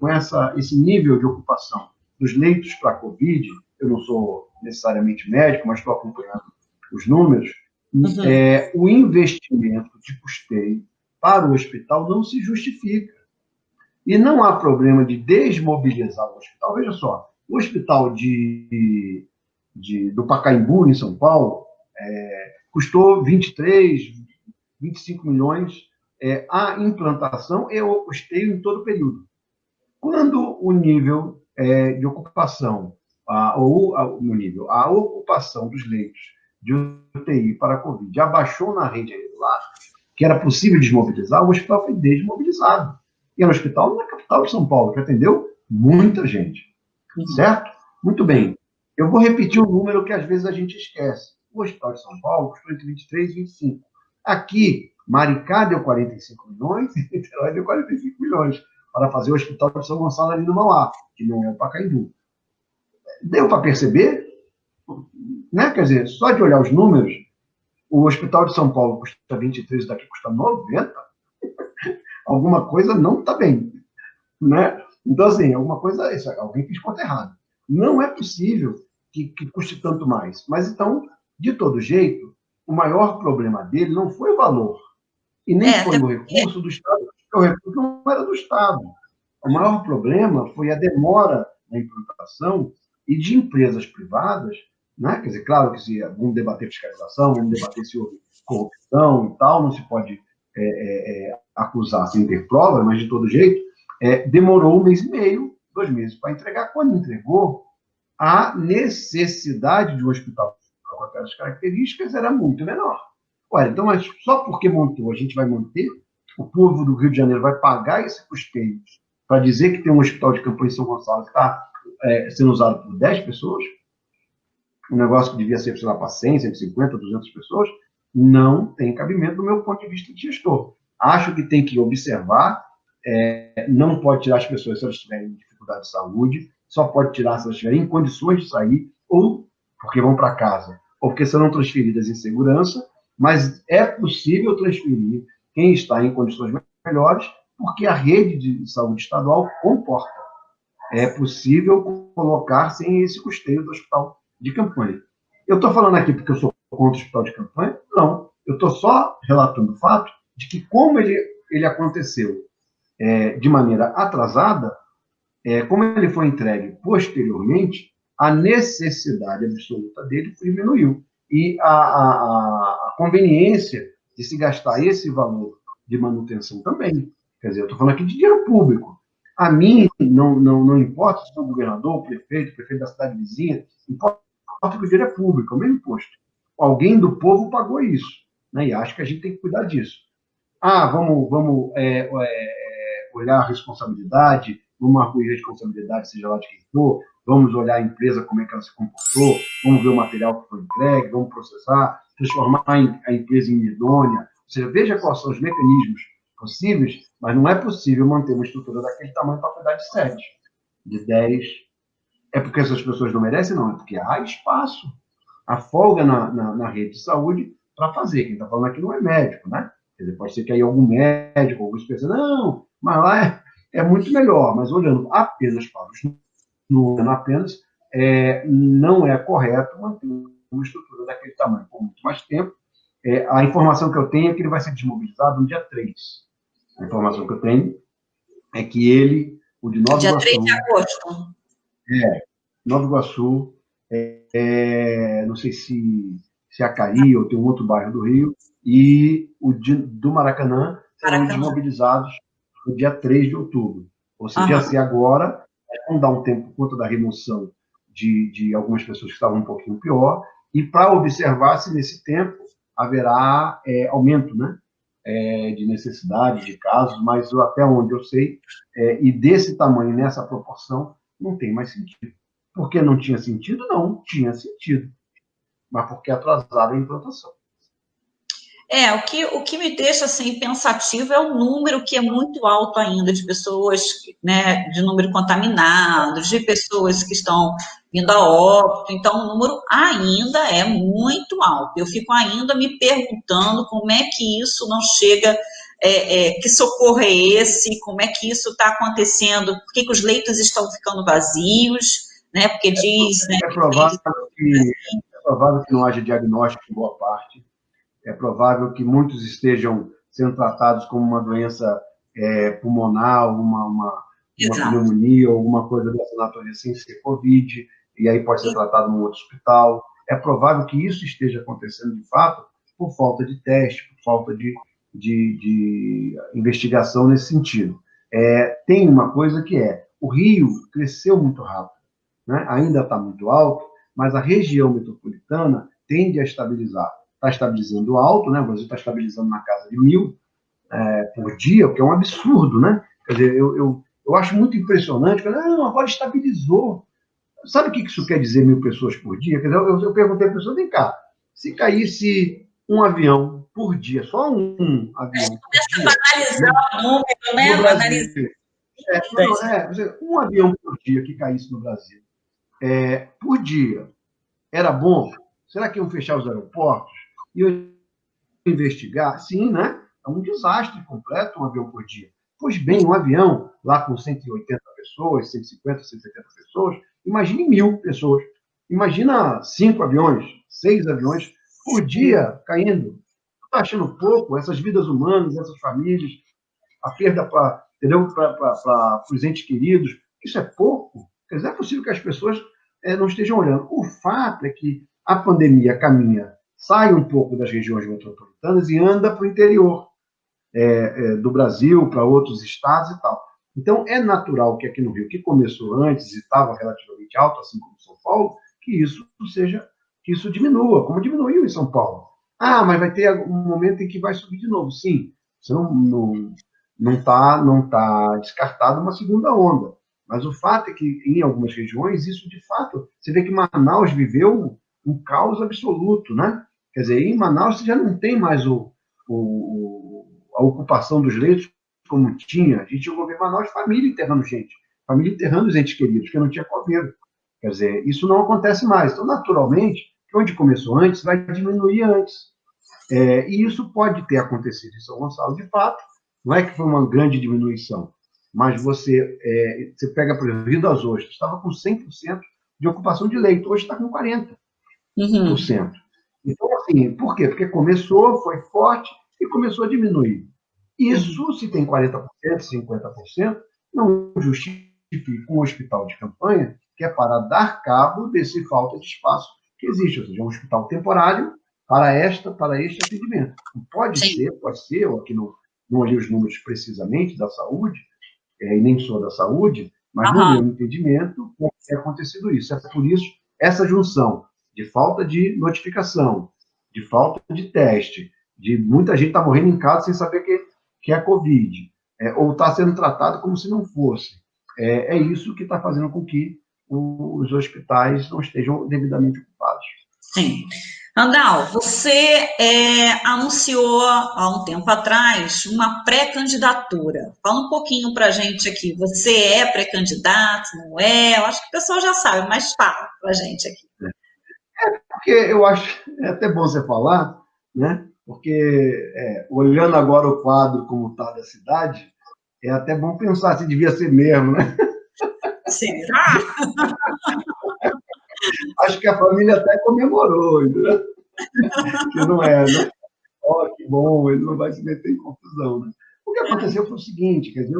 nível de ocupação dos leitos para a Covid, eu não sou necessariamente médico, mas estou acompanhando os números, o investimento de custeio para o hospital não se justifica. E não há problema de desmobilizar o hospital. Veja só, o hospital do Pacaembu, em São Paulo, custou 23, 25 milhões a implantação e o custeio em todo o período. Quando o nível de ocupação, a ocupação dos leitos de UTI para a Covid abaixou na rede regular, que era possível desmobilizar, o hospital foi desmobilizado. E era um hospital na capital de São Paulo, que atendeu muita gente. Certo? Muito bem. Eu vou repetir um número que às vezes a gente esquece. O Hospital de São Paulo custou entre 23 e 25. Aqui, Maricá deu 45 milhões e Niterói deu 45 milhões para fazer o Hospital de São Gonçalo ali no Mauá, que não é o Pacaembu. Deu para perceber? Né? Quer dizer, só de olhar os números, o Hospital de São Paulo custa 23, daqui custa 90. alguma coisa não está bem, né? Então, assim, alguma coisa, alguém fez conta errada. Não é possível que custe tanto mais. Mas, então, de todo jeito, o maior problema dele não foi o valor, e nem foi até o porque... recurso do Estado, porque o recurso não era do Estado. O maior problema foi a demora na implantação e de empresas privadas, né? Quer dizer, claro que se vamos debater fiscalização, vamos debater se houve corrupção e tal, não se pode acusar sem ter prova, mas de todo jeito, demorou 1 mês e meio, 2 meses para entregar. Quando entregou, a necessidade de um hospital com aquelas características era muito menor. Olha, então, mas só porque montou, a gente vai manter? O povo do Rio de Janeiro vai pagar esse custeio para dizer que tem um hospital de campanha em São Gonçalo que está sendo usado por 10 pessoas, um negócio que devia ser, sei lá, para 100, 150, 200 pessoas, não tem cabimento do meu ponto de vista de gestor. Acho que tem que observar, não pode tirar as pessoas se elas tiverem dificuldade de saúde, só pode tirar se elas estiverem em condições de sair, ou porque vão para casa, ou porque serão transferidas em segurança, mas é possível transferir quem está em condições melhores, porque a rede de saúde estadual comporta. É possível colocar sem esse custeio do hospital de campanha. Eu estou falando aqui porque eu sou contra o hospital de campanha? Não. Eu estou só relatando o fato de que, como ele aconteceu de maneira atrasada, como ele foi entregue posteriormente, a necessidade absoluta dele diminuiu. E a conveniência de se gastar esse valor de manutenção também. Quer dizer, eu estou falando aqui de dinheiro público. A mim, não importa se sou governador, prefeito da cidade vizinha, importa que o dinheiro é público, é o mesmo imposto. Alguém do povo pagou isso, né? E acho que a gente tem que cuidar disso. Vamos olhar a responsabilidade, vamos arguir a responsabilidade, seja lá de quem for, vamos olhar a empresa, como é que ela se comportou, vamos ver o material que foi entregue, vamos processar, transformar a empresa em idônea. Ou seja, veja quais são os mecanismos possíveis, mas não é possível manter uma estrutura daquele tamanho para cuidar de 7, de 10. É porque essas pessoas não merecem? Não, é porque há espaço, há folga na rede de saúde para fazer. Quem está falando aqui não é médico, né? Quer dizer, pode ser que aí algum médico, algum especialista, não, mas lá é muito melhor. Mas olhando apenas para os números, não é correto manter uma estrutura daquele tamanho por muito mais tempo. A informação que eu tenho é que ele vai ser desmobilizado no dia 3. A informação que eu tenho é que o de Nova Iguaçu... Dia 3 de agosto. Nova Iguaçu, não sei se Acari ou tem um outro bairro do Rio, e do Maracanã serão desmobilizados no dia 3 de outubro. Ou seja, ia ser agora, vamos dar um tempo por conta da remoção de algumas pessoas que estavam um pouquinho pior, e para observar se nesse tempo haverá aumento, né, de necessidade de casos, mas até onde eu sei, e desse tamanho, nessa proporção, não tem mais sentido. Por que não tinha sentido? Não tinha sentido. Mas porque atrasada a implantação. O que me deixa assim, pensativo é o número que é muito alto ainda de pessoas, né, de número contaminado, de pessoas que estão vindo a óbito. Então, o número ainda é muito alto. Eu fico ainda me perguntando como é que isso não chega, que socorro é esse, como é que isso está acontecendo, por que os leitos estão ficando vazios, né, porque diz... É provável que não haja diagnóstico em boa parte. É provável que muitos estejam sendo tratados como uma doença pulmonar, uma pneumonia, ou alguma coisa dessa natureza, sem ser Covid, e aí pode ser tratado num outro hospital. É provável que isso esteja acontecendo, de fato, por falta de teste, por falta de investigação nesse sentido. Tem uma coisa que o Rio cresceu muito rápido, né? Ainda está muito alto, mas a região metropolitana tende a estabilizar. Está estabilizando alto, né? O Brasil está estabilizando na casa de 1.000 por dia, o que é um absurdo, né? Quer dizer, eu acho muito impressionante. Agora estabilizou. Sabe o que isso quer dizer, 1.000 pessoas por dia? Quer dizer, eu perguntei à pessoa, vem cá, se caísse um avião por dia, só um avião por dia... analisar o número, né? Analisar. Um avião por dia que caísse no Brasil, por dia, era bom? Será que iam fechar os aeroportos? Iam investigar? Sim, né? É um desastre completo um avião por dia. Pois bem, um avião lá com 180 pessoas, 150, 170 pessoas, imagine 1.000 pessoas. Imagina 5 aviões, 6 aviões por dia caindo. Está achando pouco essas vidas humanas, essas famílias, a perda para os entes queridos? Isso é pouco? Quer dizer, é possível que as pessoas não estejam olhando. O fato é que a pandemia caminha, sai um pouco das regiões metropolitanas e anda para o interior do Brasil, para outros estados e tal. Então, é natural que aqui no Rio, que começou antes e estava relativamente alto, assim como São Paulo, que isso diminua, como diminuiu em São Paulo. Ah, mas vai ter um momento em que vai subir de novo. Sim, você não tá descartado uma segunda onda. Mas o fato é que, em algumas regiões, isso, de fato, você vê que Manaus viveu um caos absoluto, né? Quer dizer, em Manaus você já não tem mais a ocupação dos leitos como tinha. A gente chegou a ver Manaus, família enterrando gente, família enterrando os entes queridos, porque não tinha coveiro. Quer dizer, isso não acontece mais. Então, naturalmente, onde começou antes, vai diminuir antes. E isso pode ter acontecido em São Gonçalo, de fato. Não é que foi uma grande diminuição, mas você pega, por exemplo, Rio das Ostras, estava com 100% de ocupação de leito, hoje está com 40%. Uhum. Então, assim, por quê? Porque começou, foi forte e começou a diminuir. Isso, se tem 40%, 50%, não justifica um hospital de campanha, que é para dar cabo desse falta de espaço que existe, ou seja, um hospital temporário para este atendimento. Pode ser, eu aqui não olhei os números precisamente da saúde, e nem sou da saúde, mas no meu entendimento pode ter acontecido isso. É por isso, essa junção de falta de notificação, de falta de teste, de muita gente estar morrendo em casa sem saber que é Covid, ou está sendo tratado como se não fosse. É isso que está fazendo com que os hospitais não estejam devidamente ocupados. Sim. Andal, você anunciou há um tempo atrás uma pré-candidatura. Fala um pouquinho para a gente aqui. Você é pré-candidato, não é? Eu acho que o pessoal já sabe, mas fala para a gente aqui. Porque eu acho até bom você falar, né? Porque olhando agora o quadro como está da cidade, é até bom pensar se devia ser mesmo, né? Será? Acho que a família até comemorou, entendeu? Que não é, né? Oh, que bom, ele não vai se meter em confusão, né? O que aconteceu foi o seguinte, quer dizer,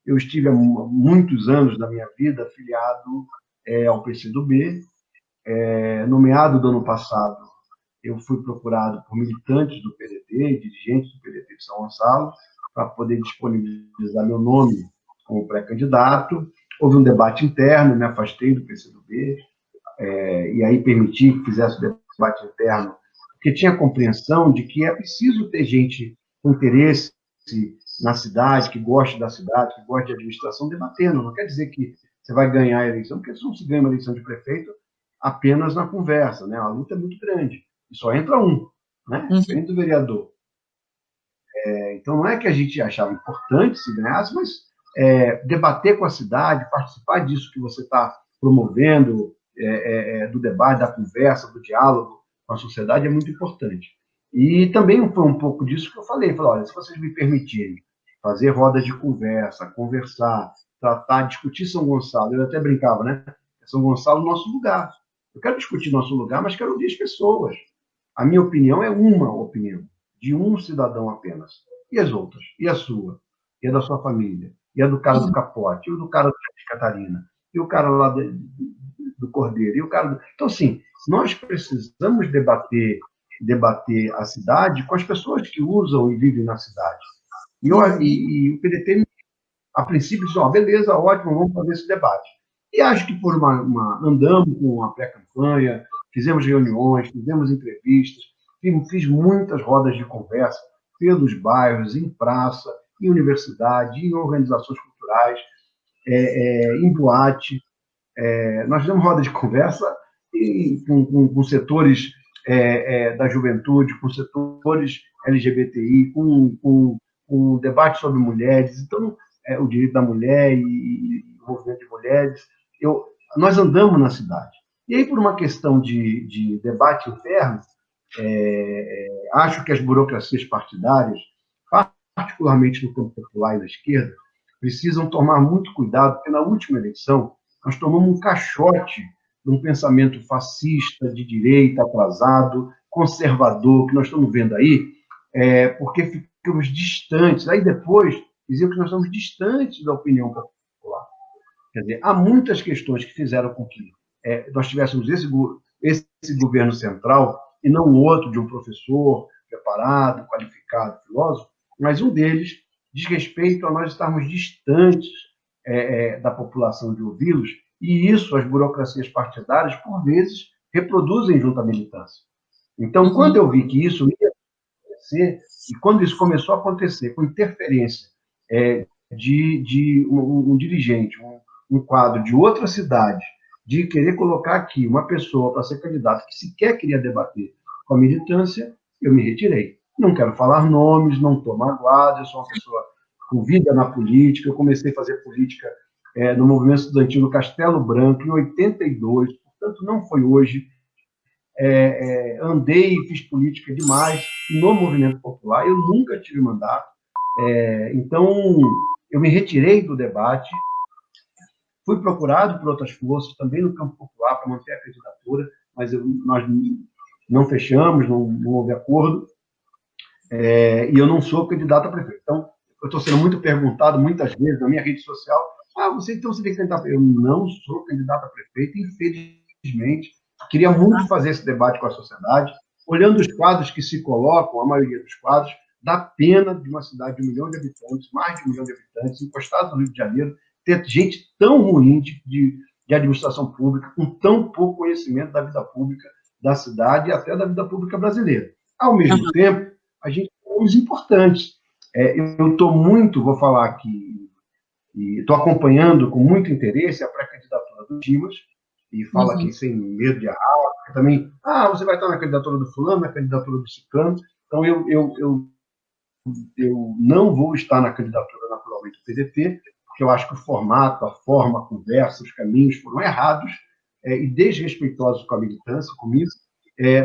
eu estive há muitos anos da minha vida afiliado ao PCdoB, nomeado do ano passado, eu fui procurado por militantes do PDT, dirigentes do PDT de São Gonçalo, para poder disponibilizar meu nome como pré-candidato. Houve um debate interno, me afastei do PCdoB, e aí permiti que fizesse o debate interno, porque tinha a compreensão de que é preciso ter gente com interesse na cidade, que goste da cidade, que goste de administração, debatendo. Não quer dizer que você vai ganhar a eleição, porque não se ganha uma eleição de prefeito apenas na conversa, né? A luta é muito grande. E só entra um, né? Só entra o vereador. Então, não é que a gente achava importante se ganhasse, mas debater com a cidade, participar disso que você está promovendo, do debate, da conversa, do diálogo com a sociedade, é muito importante. E também foi um pouco disso que eu falei. Falei, olha, se vocês me permitirem fazer rodas de conversa, conversar, tratar, discutir São Gonçalo, eu até brincava, né? São Gonçalo, nosso lugar. Eu quero discutir nosso lugar, mas quero ouvir as pessoas. A minha opinião é uma opinião, de um cidadão apenas. E as outras? E a sua? E a da sua família? E a do cara do Capote? E o do cara de Catarina? E o cara lá do Cordeiro? E o cara... Então, assim, nós precisamos debater a cidade com as pessoas que usam e vivem na cidade. E o PDT, a princípio, disse, beleza, ótimo, vamos fazer esse debate. E acho que andamos com uma pré-campanha, fizemos reuniões, fizemos entrevistas, fiz muitas rodas de conversa pelos bairros, em praça, em universidade, em organizações culturais, em boate. Nós fizemos roda de conversa com setores da juventude, com setores LGBTI, com debate sobre mulheres. Então, o direito da mulher e o movimento de mulheres. Nós andamos na cidade. E aí, por uma questão de debate interno, acho que as burocracias partidárias particularmente no campo popular e na esquerda, precisam tomar muito cuidado, porque na última eleição nós tomamos um caixote de um pensamento fascista, de direita, atrasado, conservador, que nós estamos vendo aí, porque ficamos distantes. Aí depois diziam que nós estamos distantes da opinião popular. Quer dizer, há muitas questões que fizeram com que nós tivéssemos esse governo central e não o outro de um professor preparado, qualificado, filósofo, mas um deles diz respeito a nós estarmos distantes da população de ouvi-los, e isso as burocracias partidárias, por vezes, reproduzem junto à militância. Então, quando eu vi que isso ia acontecer, e quando isso começou a acontecer com interferência de um dirigente, um quadro de outra cidade, de querer colocar aqui uma pessoa para ser candidato que sequer queria debater com a militância, eu me retirei. Não quero falar nomes, não estou magoado, eu sou uma pessoa com vida na política, eu comecei a fazer política no movimento estudantil no Castelo Branco, em 82, portanto, não foi hoje. Andei e fiz política demais no movimento popular, eu nunca tive mandato, então eu me retirei do debate, fui procurado por outras forças, também no campo popular, para manter a candidatura, mas nós não fechamos, não houve acordo, e eu não sou candidato a prefeito. Então, eu estou sendo muito perguntado muitas vezes na minha rede social, você tem que candidato a prefeito. Eu não sou candidato a prefeito, infelizmente. Queria muito fazer esse debate com a sociedade, olhando os quadros que se colocam, a maioria dos quadros, dá pena de uma cidade de 1 milhão de habitantes, mais de 1 milhão de habitantes, encostado no Rio de Janeiro, ter gente tão ruim de administração pública, com tão pouco conhecimento da vida pública da cidade e até da vida pública brasileira. Ao mesmo tempo, a gente tem coisas importantes. Eu estou muito, vou falar aqui, e estou acompanhando com muito interesse a pré-candidatura do Dimas, e falo aqui sem medo de errar, porque também, você vai estar na candidatura do fulano, na candidatura do ciclano, então eu não vou estar na candidatura naturalmente do PDT, porque eu acho que o formato, a forma, a conversa, os caminhos foram errados e desrespeitosos com a militância, comigo,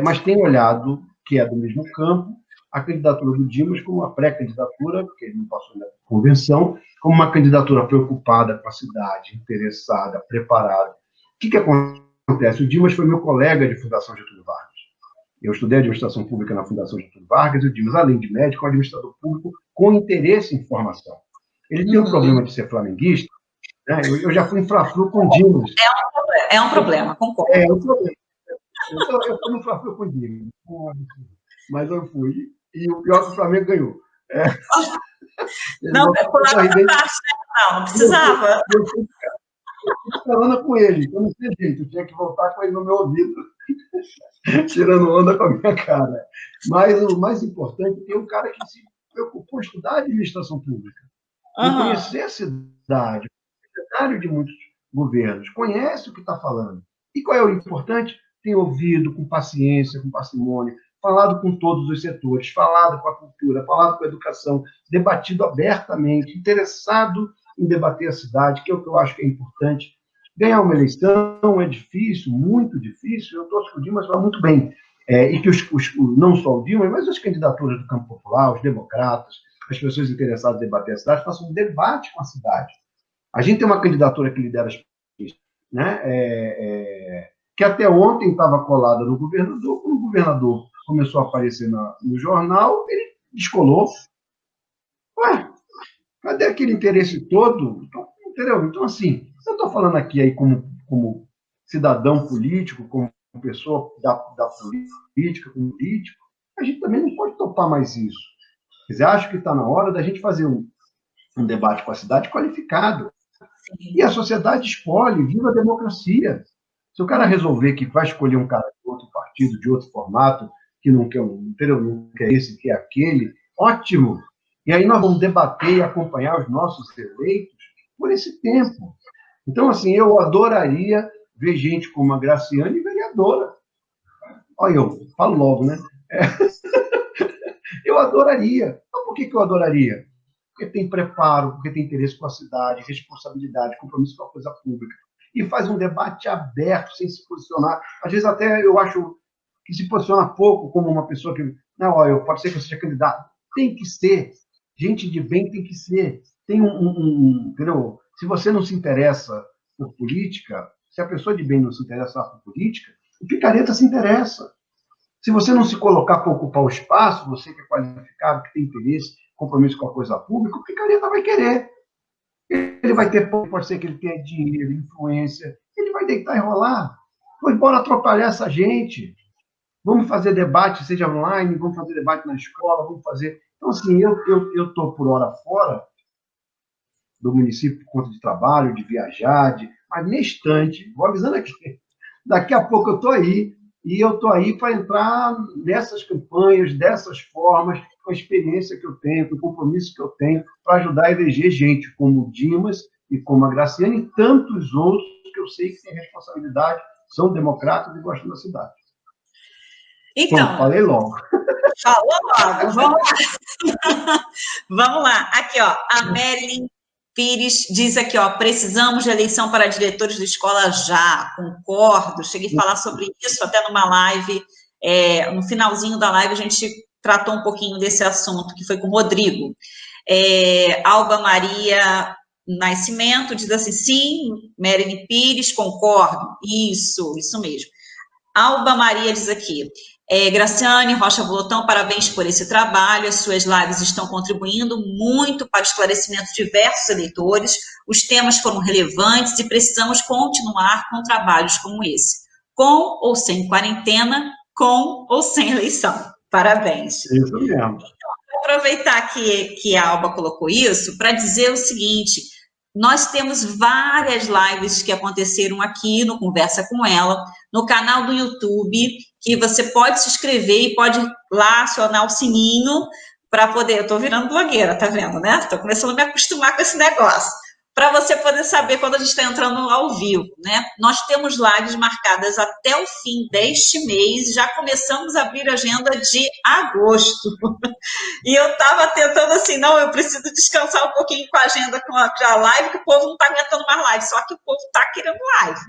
mas tenho olhado, que é do mesmo campo, a candidatura do Dimas como uma pré-candidatura, porque ele não passou na convenção, como uma candidatura preocupada com a cidade, interessada, preparada. O que acontece? O Dimas foi meu colega de Fundação Getúlio Vargas. Eu estudei administração pública na Fundação Getúlio Vargas, e o Dimas, além de médico, é um administrador público com interesse em formação. Ele tem um problema de ser flamenguista, né? Eu já fui em Fla-Flu com o Dimas. É um problema, concordo. É um problema. Eu fui no Fla-Flu com o Dimas, mas eu fui, e o pior é que o Flamengo ganhou. Não, por lá não precisava. Eu fui carona com ele, eu não sei jeito, eu tinha que voltar com ele no meu ouvido, tirando onda com a minha cara. Mas o mais importante é ter um cara que se preocupou em estudar administração pública, em conhecer a cidade, secretário de muitos governos, conhece o que está falando. E qual é o importante? Tem ouvido com paciência, com parcimônia, falado com todos os setores, falado com a cultura, falado com a educação, debatido abertamente, interessado em debater a cidade, que é o que eu acho que é importante. Ganhar uma eleição é difícil, muito difícil, eu torço que o Dimas vai muito bem. E que não só o Dimas, mas as candidaturas do campo popular, os democratas, as pessoas interessadas em debater a cidade, façam um debate com a cidade. A gente tem uma candidatura que lidera as pesquisas, né? Que até ontem estava colada no governador, quando o governador começou a aparecer no jornal, ele descolou. Cadê aquele interesse todo? Entendeu? Então, assim, eu estou falando aqui aí como cidadão político, como pessoa da política, como político, a gente também não pode topar mais isso. Quer dizer, acho que está na hora da gente fazer um debate com a cidade qualificado. E a sociedade escolhe, viva a democracia. Se o cara resolver que vai escolher um cara de outro partido, de outro formato, que não quer não quer esse, quer aquele, ótimo. E aí nós vamos debater e acompanhar os nossos eleitos por esse tempo. Então, assim, eu adoraria ver gente como a Graciane vereadora. Olha, eu falo logo, né? Eu adoraria. Mas por que eu adoraria? Porque tem preparo, porque tem interesse com a cidade, responsabilidade, compromisso com a coisa pública. E faz um debate aberto, sem se posicionar. Às vezes até eu acho que se posiciona pouco como uma pessoa que... Não, olha, pode ser que eu seja candidato. Tem que ser. Gente de bem tem que ser. Entendeu? Se você não se interessa por política, se a pessoa de bem não se interessa por política, o picareta se interessa. Se você não se colocar para ocupar o espaço, você que é qualificado, que tem interesse, compromisso com a coisa pública, o picareta vai querer. Ele vai ter, pode ser que ele tenha dinheiro, influência, ele vai deitar e rolar. Pois bora atrapalhar essa gente. Vamos fazer debate, seja online, vamos fazer debate na escola, vamos fazer. Então, assim, eu estou por hora fora do município por conta de trabalho, de viajar, mas nesse instante, vou avisando aqui, daqui a pouco eu estou aí, e eu estou aí para entrar nessas campanhas, dessas formas, com a experiência que eu tenho, com o compromisso que eu tenho, para ajudar a eleger gente como o Dimas e como a Graciane e tantos outros que eu sei que têm responsabilidade, são democratas e gostam da cidade. Então, bom, falei logo. Falou logo, vamos lá. Vamos lá, aqui, ó, a Melin Pires diz aqui, ó, precisamos de eleição para diretores de escola já, concordo, cheguei a falar sobre isso até numa live, no finalzinho da live a gente tratou um pouquinho desse assunto, que foi com o Rodrigo. Alba Maria Nascimento diz assim, sim, Melin Pires, concordo, isso mesmo. Alba Maria diz aqui, Graciane Rocha Bolotão, parabéns por esse trabalho, as suas lives estão contribuindo muito para o esclarecimento de diversos eleitores, os temas foram relevantes e precisamos continuar com trabalhos como esse, com ou sem quarentena, com ou sem eleição. Parabéns. Isso mesmo. Então, vou aproveitar que a Alba colocou isso para dizer o seguinte, nós temos várias lives que aconteceram aqui no Conversa com Ela, no canal do YouTube, que você pode se inscrever e pode lá acionar o sininho para poder... Eu estou virando blogueira, tá vendo, né? Estou começando a me acostumar com esse negócio. Para você poder saber quando a gente está entrando ao vivo, né? Nós temos lives marcadas até o fim deste mês, já começamos a abrir a agenda de agosto. E eu estava tentando assim, não, eu preciso descansar um pouquinho com a agenda, com a live, que o povo não está aguentando mais live, só que o povo está querendo live,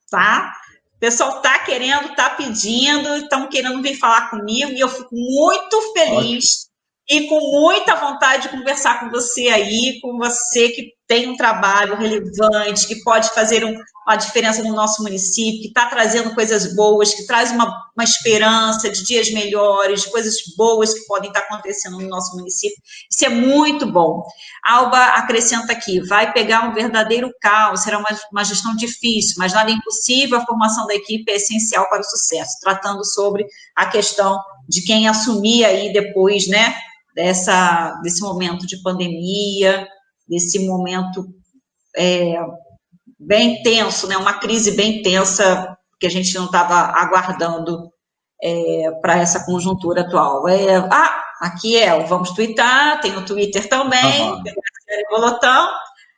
tá? O pessoal está querendo, está pedindo, estão querendo vir falar comigo, e eu fico muito feliz e com muita vontade de conversar com você aí, com você que tem um trabalho relevante, que pode fazer uma diferença no nosso município, que está trazendo coisas boas, que traz uma esperança de dias melhores, de coisas boas que podem estar acontecendo no nosso município. Isso é muito bom. Alba acrescenta aqui, vai pegar um verdadeiro caos, será uma gestão difícil, mas nada é impossível, a formação da equipe é essencial para o sucesso, tratando sobre a questão de quem assumir aí depois, né, desse momento de pandemia, desse momento bem tenso, né? Uma crise bem tensa que a gente não estava aguardando para essa conjuntura atual. Aqui vamos twittar, tem no Twitter também, Bolotão,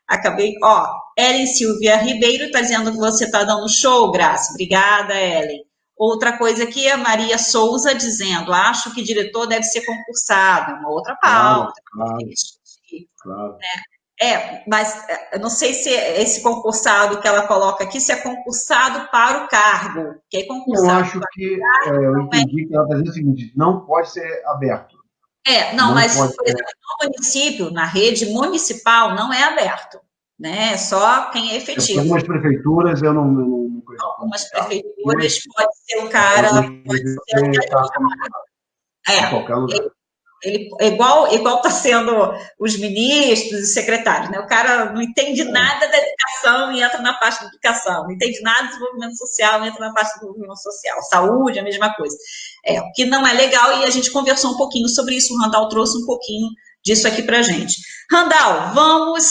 acabei, Ellen Silvia Ribeiro está dizendo que você está dando show, Graça, obrigada, Ellen. Outra coisa aqui é a Maria Souza dizendo, acho que diretor deve ser concursado, uma outra pauta. Claro. Né? Mas eu não sei se esse concursado que ela coloca aqui, se é concursado para o cargo. Que é concursado. Eu acho que, eu entendi que ela está dizendo o seguinte, não pode ser aberto. Mas, por exemplo, no município, na rede municipal, não é aberto. Né? Só quem é efetivo. Algumas prefeituras eu não conheço. Algumas prefeituras pode ser o cara, pode ser qualquer lugar. Igual está sendo os ministros e secretários, né? O cara não entende nada da educação e entra na parte da educação, não entende nada do desenvolvimento social, entra na parte do desenvolvimento social, saúde, a mesma coisa. O que não é legal, e a gente conversou um pouquinho sobre isso, o Randall trouxe um pouquinho disso aqui pra gente. Randall, vamos,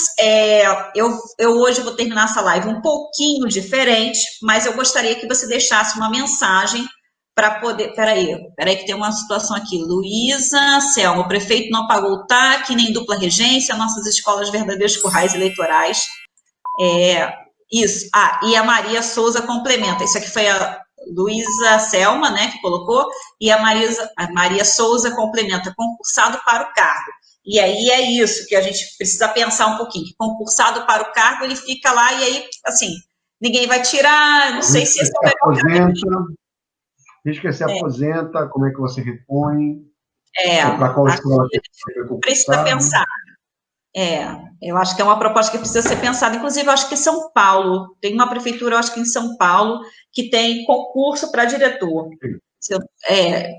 eu hoje vou terminar essa live um pouquinho diferente, mas eu gostaria que você deixasse uma mensagem para poder... Peraí que tem uma situação aqui. Luísa, Selma, o prefeito não pagou o TAC, nem dupla regência, nossas escolas verdadeiros currais eleitorais. Isso. E a Maria Souza complementa. Isso aqui foi a Luísa Selma, né, que colocou, e a Maria Souza complementa, concursado para o cargo. E aí é isso que a gente precisa pensar um pouquinho. Concursado para o cargo, ele fica lá e aí, assim, ninguém vai tirar, não sei se esse é o melhor caminho. Diz que se aposenta, como é que você repõe? Para qual acho escola que foi precisa concursado? pensar. Eu acho que é uma proposta que precisa ser pensada. Inclusive, eu acho que São Paulo, tem uma prefeitura, eu acho que em São Paulo, que tem concurso para diretor.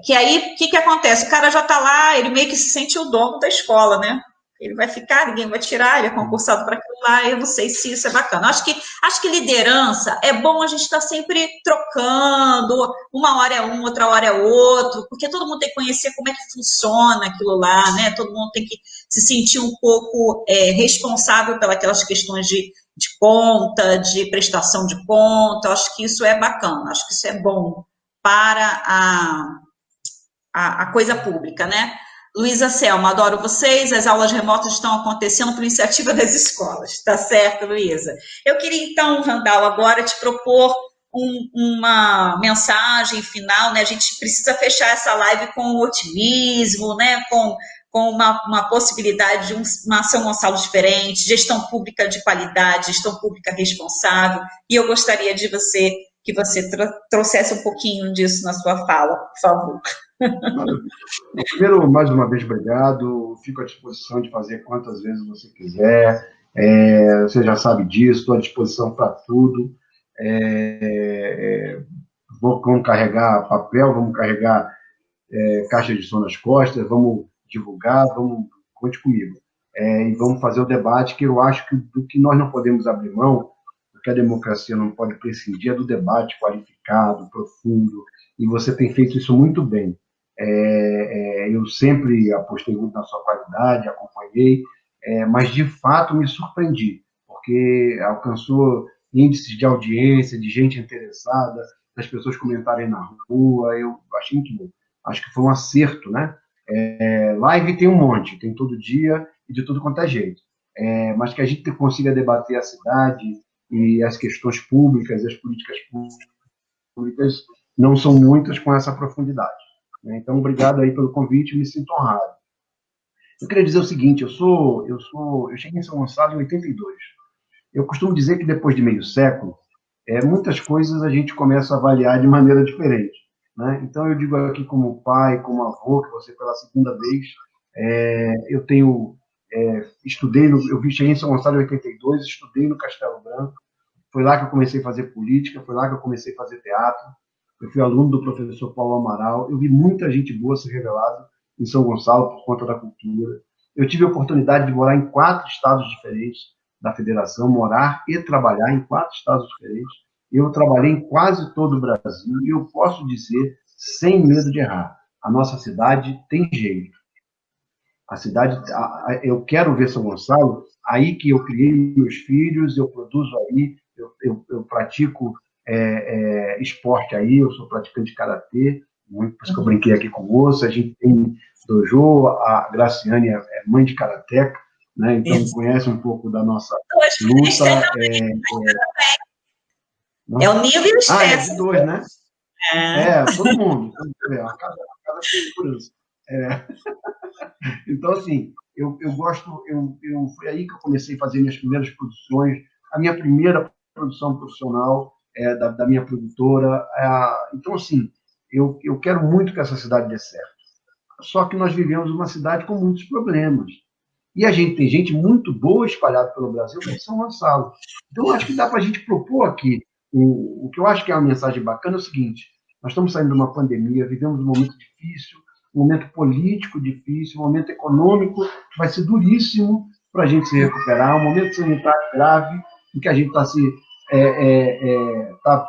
Que aí, o que acontece? O cara já está lá, ele meio que se sente o dono da escola, né? Ele vai ficar, ninguém vai tirar, ele é concursado para aquilo lá, eu não sei se isso é bacana. Acho que liderança é bom a gente estar sempre trocando, uma hora é um, outra hora é outro, porque todo mundo tem que conhecer como é que funciona aquilo lá, né? Todo mundo tem que se sentir um pouco responsável pelas questões de conta, de prestação de conta. Acho que isso é bacana, acho que isso é bom para a coisa pública, né? Luísa Selma, adoro vocês, as aulas remotas estão acontecendo por iniciativa das escolas, tá certo, Luísa? Eu queria então, Randall, agora te propor uma mensagem final, né? A gente precisa fechar essa live com otimismo, né? Com uma possibilidade de uma São Gonçalo diferente, gestão pública de qualidade, gestão pública responsável, e eu gostaria que você trouxesse um pouquinho disso na sua fala, por favor. Primeiro, mais uma vez, obrigado. Fico à disposição de fazer quantas vezes você quiser. Você já sabe disso, estou à disposição para tudo. Vamos carregar papel, vamos carregar caixa de som nas costas, vamos divulgar, conte comigo. E vamos fazer o debate, que eu acho que do que nós não podemos abrir mão, porque a democracia não pode prescindir, é do debate qualificado, profundo, e você tem feito isso muito bem. Eu sempre apostei muito na sua qualidade, acompanhei, mas de fato me surpreendi, porque alcançou índices de audiência, de gente interessada, das pessoas comentarem na rua, eu achei muito bom. Acho que foi um acerto, né? Live tem um monte, tem todo dia e de tudo quanto é jeito. Mas que a gente consiga debater a cidade e as questões públicas, as políticas públicas, não são muitas com essa profundidade. Então, obrigado aí pelo convite, me sinto honrado. Eu queria dizer o seguinte, eu cheguei em São Gonçalo em 82. Eu costumo dizer que depois de meio século, muitas coisas a gente começa a avaliar de maneira diferente, né? Então, eu digo aqui como pai, como avô, que você pela segunda vez, eu cheguei em São Gonçalo em 82, estudei no Castelo Branco, foi lá que eu comecei a fazer política, foi lá que eu comecei a fazer teatro, eu fui aluno do professor Paulo Amaral, eu vi muita gente boa se revelada em São Gonçalo por conta da cultura. Eu tive a oportunidade de morar em 4 estados diferentes da federação, morar e trabalhar em 4 estados diferentes. Eu trabalhei em quase todo o Brasil e eu posso dizer, sem medo de errar, a nossa cidade tem jeito. A cidade, eu quero ver São Gonçalo, aí que eu criei meus filhos, eu produzo aí, eu pratico esporte aí, eu sou praticante de karatê, muito por isso que eu brinquei aqui com o moço, a gente tem dojo, a Graciane é mãe de karateca, né? Então conhece um pouco da nossa luta. É o nível e o estresse. É de 2, né? Todo mundo. A casa segurança. Então, assim, eu gosto, foi aí que eu comecei a fazer minhas primeiras produções, a minha primeira produção profissional da minha produtora. Então, assim, eu quero muito que essa cidade dê certo. Só que nós vivemos uma cidade com muitos problemas. E a gente tem gente muito boa espalhada pelo Brasil, que é São Gonçalo. Então, acho que dá para a gente propor aqui. O que eu acho que é uma mensagem bacana é o seguinte: nós estamos saindo de uma pandemia, vivemos um momento difícil, um momento político difícil, um momento econômico que vai ser duríssimo para a gente se recuperar, um momento sanitário grave, em que a gente está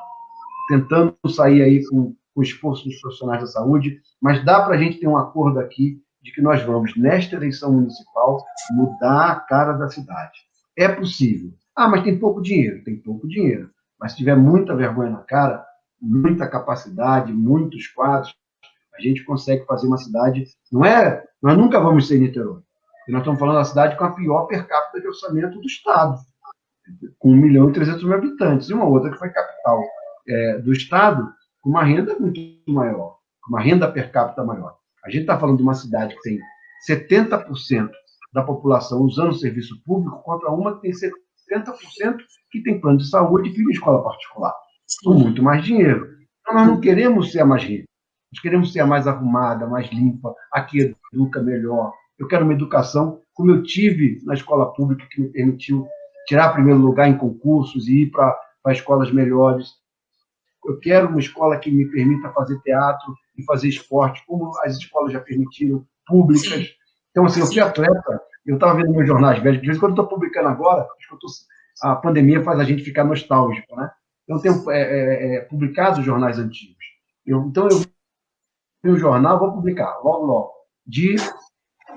tentando sair aí com o esforço dos profissionais da saúde, mas dá para a gente ter um acordo aqui de que nós vamos, nesta eleição municipal, mudar a cara da cidade. É possível. Mas tem pouco dinheiro. Tem pouco dinheiro. Mas se tiver muita vergonha na cara, muita capacidade, muitos quadros, a gente consegue fazer uma cidade... Nós nunca vamos ser Niterói. Nós estamos falando da cidade com a pior per capita de orçamento do Estado, com 1.300.000 habitantes, e uma outra que foi capital do Estado, com uma renda muito maior, com uma renda per capita maior. A gente está falando de uma cidade que tem 70% da população usando serviço público, contra uma que tem 70% que tem plano de saúde e filho em escola particular, com muito mais dinheiro. Então, nós não queremos ser a mais rica. Nós queremos ser a mais arrumada, mais limpa, a que educa melhor. Eu quero uma educação como eu tive na escola pública, que me permitiu tirar primeiro lugar em concursos e ir para escolas melhores. Eu quero uma escola que me permita fazer teatro e fazer esporte, como as escolas já permitiram, públicas. Então, assim, eu fui atleta, eu estava vendo meus jornais velhos, de vez em quando eu estou publicando agora, a pandemia faz a gente ficar nostálgico, né? Eu tenho publicado jornais antigos. Então, eu vi um jornal, vou publicar, logo, logo, de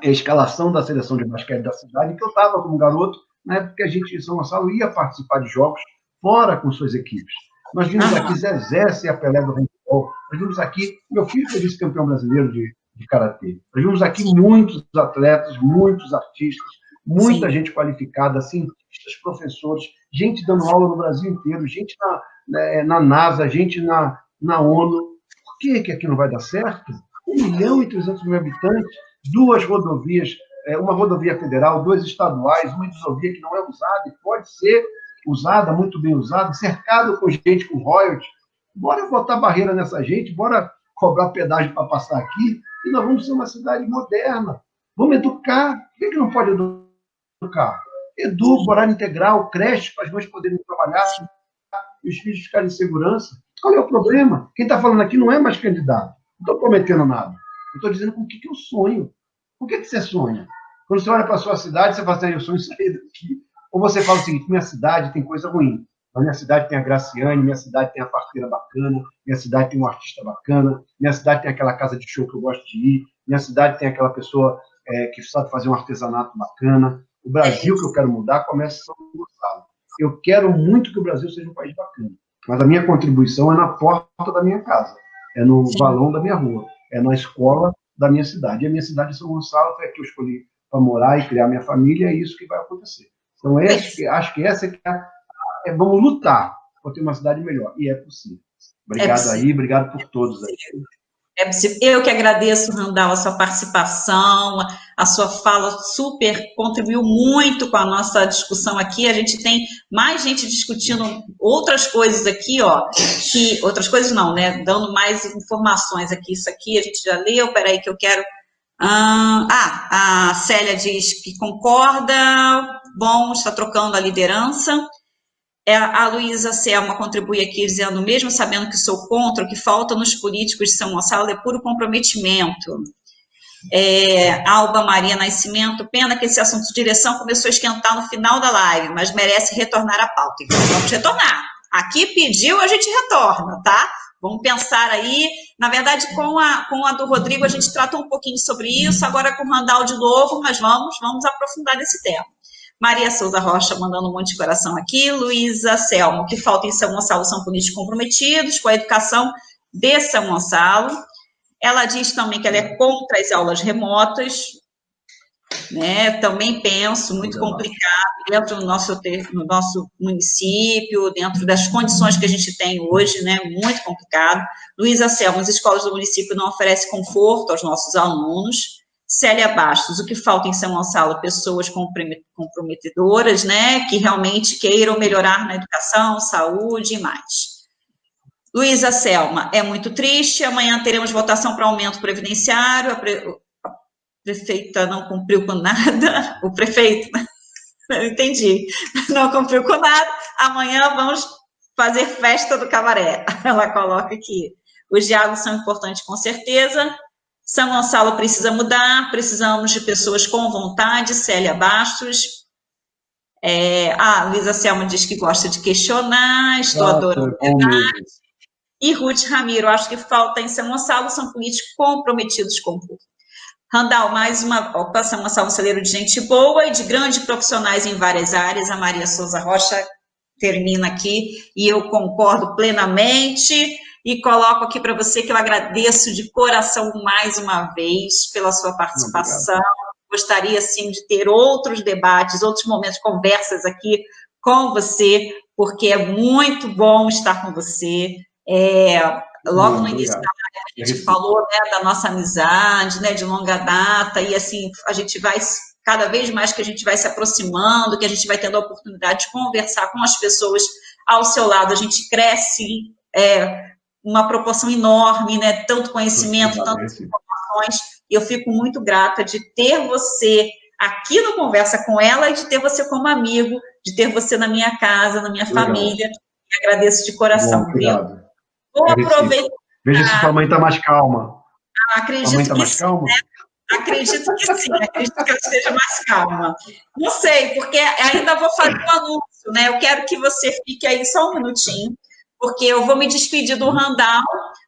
escalação da seleção de basquete da cidade, que eu estava como garoto, na época que a gente, em São Gonçalo, ia participar de jogos fora com suas equipes. Nós vimos aqui Zezé ser a Pelé do handebol, nós vimos aqui, meu filho foi vice-campeão brasileiro de karatê, nós vimos aqui muitos atletas, muitos artistas, muita gente qualificada, cientistas, professores, gente dando aula no Brasil inteiro, gente na NASA, gente na ONU. Por que aqui não vai dar certo? 1.300.000 habitantes, 2 rodovias, uma rodovia federal, 2 estaduais, uma rodovia que não é usada e pode ser usada, muito bem usada, cercado com gente com royalties. Bora botar barreira nessa gente, bora cobrar pedágio para passar aqui, e nós vamos ser uma cidade moderna. Vamos educar. Por que não pode educar? Educa, horário integral, creche, para as mães poderem trabalhar e os filhos ficarem em segurança. Qual é o problema? Quem está falando aqui não é mais candidato. Não estou prometendo nada. Eu estou dizendo com o que eu sonho. Por que você sonha? Quando você olha para a sua cidade, você fala assim, eu sonho em sair daqui. Ou você fala o seguinte, minha cidade tem coisa ruim. Na minha cidade tem a Graciane, minha cidade tem a parteira bacana, minha cidade tem um artista bacana, minha cidade tem aquela casa de show que eu gosto de ir, minha cidade tem aquela pessoa que sabe fazer um artesanato bacana. O Brasil que eu quero mudar começa em São Gonçalo. Eu quero muito que o Brasil seja um país bacana, mas a minha contribuição é na porta da minha casa, é no balão da minha rua, é na escola da minha cidade. E a minha cidade de São Gonçalo foi a que eu escolhi para morar e criar minha família, e é isso que vai acontecer. Então, acho que essa vamos lutar por ter uma cidade melhor, e é possível. Obrigado aí, obrigado por todos aí. É possível. Eu que agradeço, Randall, a sua participação, a sua fala super contribuiu muito com a nossa discussão aqui. A gente tem mais gente discutindo outras coisas aqui, ó, que outras coisas não, né? Dando mais informações aqui. Isso aqui a gente já leu. Peraí, que eu quero. A Célia diz que concorda. Bom, está trocando a liderança. A Luísa Selma contribui aqui dizendo, mesmo sabendo que sou contra, o que falta nos políticos de São Gonçalo é puro comprometimento. Alba Maria Nascimento, pena que esse assunto de direção começou a esquentar no final da live, mas merece retornar à pauta. Então, vamos retornar. Aqui pediu, a gente retorna, tá? Vamos pensar aí. Na verdade, com a do Rodrigo, a gente tratou um pouquinho sobre isso, agora com o Randall de novo, mas vamos aprofundar nesse tema. Maria Souza Rocha mandando um monte de coração aqui. Luísa Selma, o que falta em São Gonçalo são políticos comprometidos com a educação de São Gonçalo. Ela diz também que ela é contra as aulas remotas, né? Também penso, muito complicado dentro do nosso município, dentro das condições que a gente tem hoje, né? Muito complicado. Luísa Selma, as escolas do município não oferecem conforto aos nossos alunos. Célia Bastos, o que falta em São Gonçalo? Pessoas comprometedoras, né, que realmente queiram melhorar na educação, saúde e mais. Luísa Selma, é muito triste, amanhã teremos votação para aumento previdenciário, a prefeita não cumpriu com nada, o prefeito, eu entendi, não cumpriu com nada, amanhã vamos fazer festa do cabaré, ela coloca aqui. Os diálogos são importantes com certeza. São Gonçalo precisa mudar, precisamos de pessoas com vontade. Célia Bastos. Luísa Selma diz que gosta de questionar, estou adorando a verdade. E Ruth Ramiro, acho que falta em São Gonçalo, são políticos comprometidos com o povo. Randall, mais uma São Gonçalo, um celeiro de gente boa e de grandes profissionais em várias áreas. A Maria Souza Rocha termina aqui, e eu concordo plenamente. E coloco aqui para você que eu agradeço de coração mais uma vez pela sua participação. Gostaria, sim, de ter outros debates, outros momentos, conversas aqui com você, porque é muito bom estar com você. Logo no início da live, a gente falou, né, da nossa amizade, né, de longa data, e assim, a gente vai, cada vez mais que a gente vai se aproximando, que a gente vai tendo a oportunidade de conversar com as pessoas ao seu lado, a gente cresce, uma proporção enorme, né? Tanto conhecimento, tantas informações, e eu fico muito grata de ter você aqui no Conversa com Ela e de ter você como amigo, de ter você na minha casa, na minha família. E agradeço de coração, bom, obrigado. viu? Vou aproveitar. Veja se sua mãe está mais calma. Acredito sua mãe está que mais sim, calma? né? Acredito que sim, acredito que ela esteja mais calma. Não sei, porque ainda vou fazer um anúncio, né? Eu quero que você fique aí só um minutinho, porque eu vou me despedir do Randall,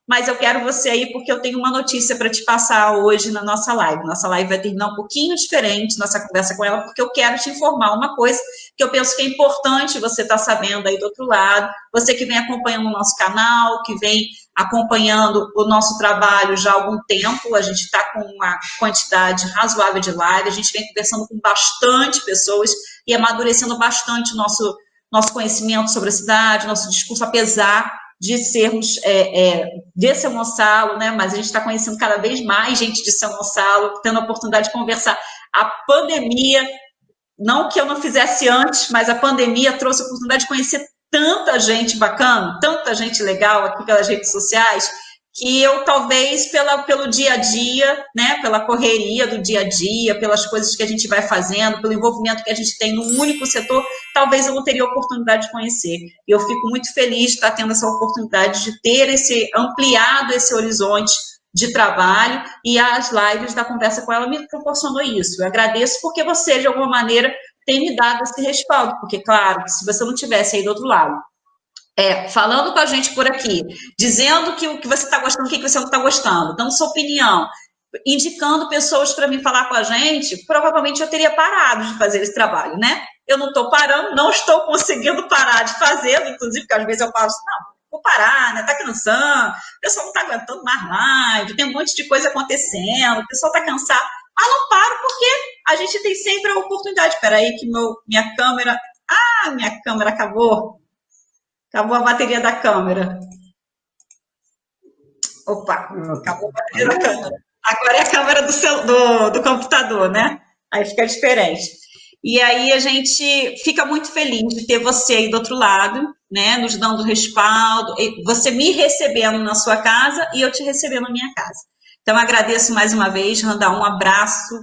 mas eu quero você aí porque eu tenho uma notícia para te passar hoje na nossa live. Nossa live vai terminar um pouquinho diferente, nossa conversa com ela, porque eu quero te informar uma coisa que eu penso que é importante você estar sabendo aí do outro lado. Você que vem acompanhando o nosso canal, que vem acompanhando o nosso trabalho já há algum tempo, a gente está com uma quantidade razoável de live, a gente vem conversando com bastante pessoas e amadurecendo bastante o nosso conhecimento sobre a cidade, nosso discurso, apesar de sermos de São Gonçalo, né? Mas a gente está conhecendo cada vez mais gente de São Gonçalo, tendo a oportunidade de conversar. A pandemia, não que eu não fizesse antes, mas a pandemia trouxe a oportunidade de conhecer tanta gente bacana, tanta gente legal aqui pelas redes sociais, que eu talvez pelo dia a dia, né, pela correria do dia a dia, pelas coisas que a gente vai fazendo, pelo envolvimento que a gente tem num único setor, talvez eu não teria oportunidade de conhecer. E eu fico muito feliz de estar tendo essa oportunidade de ter ampliado esse horizonte de trabalho, e as lives da Conversa com Ela me proporcionou isso. Eu agradeço porque você, de alguma maneira, tem me dado esse respaldo, porque, claro, se você não tivesse aí do outro lado, falando com a gente por aqui, dizendo que o que você está gostando, o que você não está gostando, dando sua opinião, indicando pessoas para vir falar com a gente, provavelmente eu teria parado de fazer esse trabalho, né? Eu não estou parando, não estou conseguindo parar de fazê-lo, inclusive, porque às vezes eu falo assim, não, vou parar, né? Tá cansando, o pessoal não está aguentando mais live, tem um monte de coisa acontecendo, o pessoal está cansado, mas não paro porque a gente tem sempre a oportunidade. Espera aí que minha câmera acabou. Acabou a bateria da câmera. Opa, acabou a bateria da câmera. Agora é a câmera do computador, né? Aí fica diferente. E aí a gente fica muito feliz de ter você aí do outro lado, né? Nos dando respaldo, você me recebendo na sua casa e eu te recebendo na minha casa. Então, agradeço mais uma vez, Randall, um abraço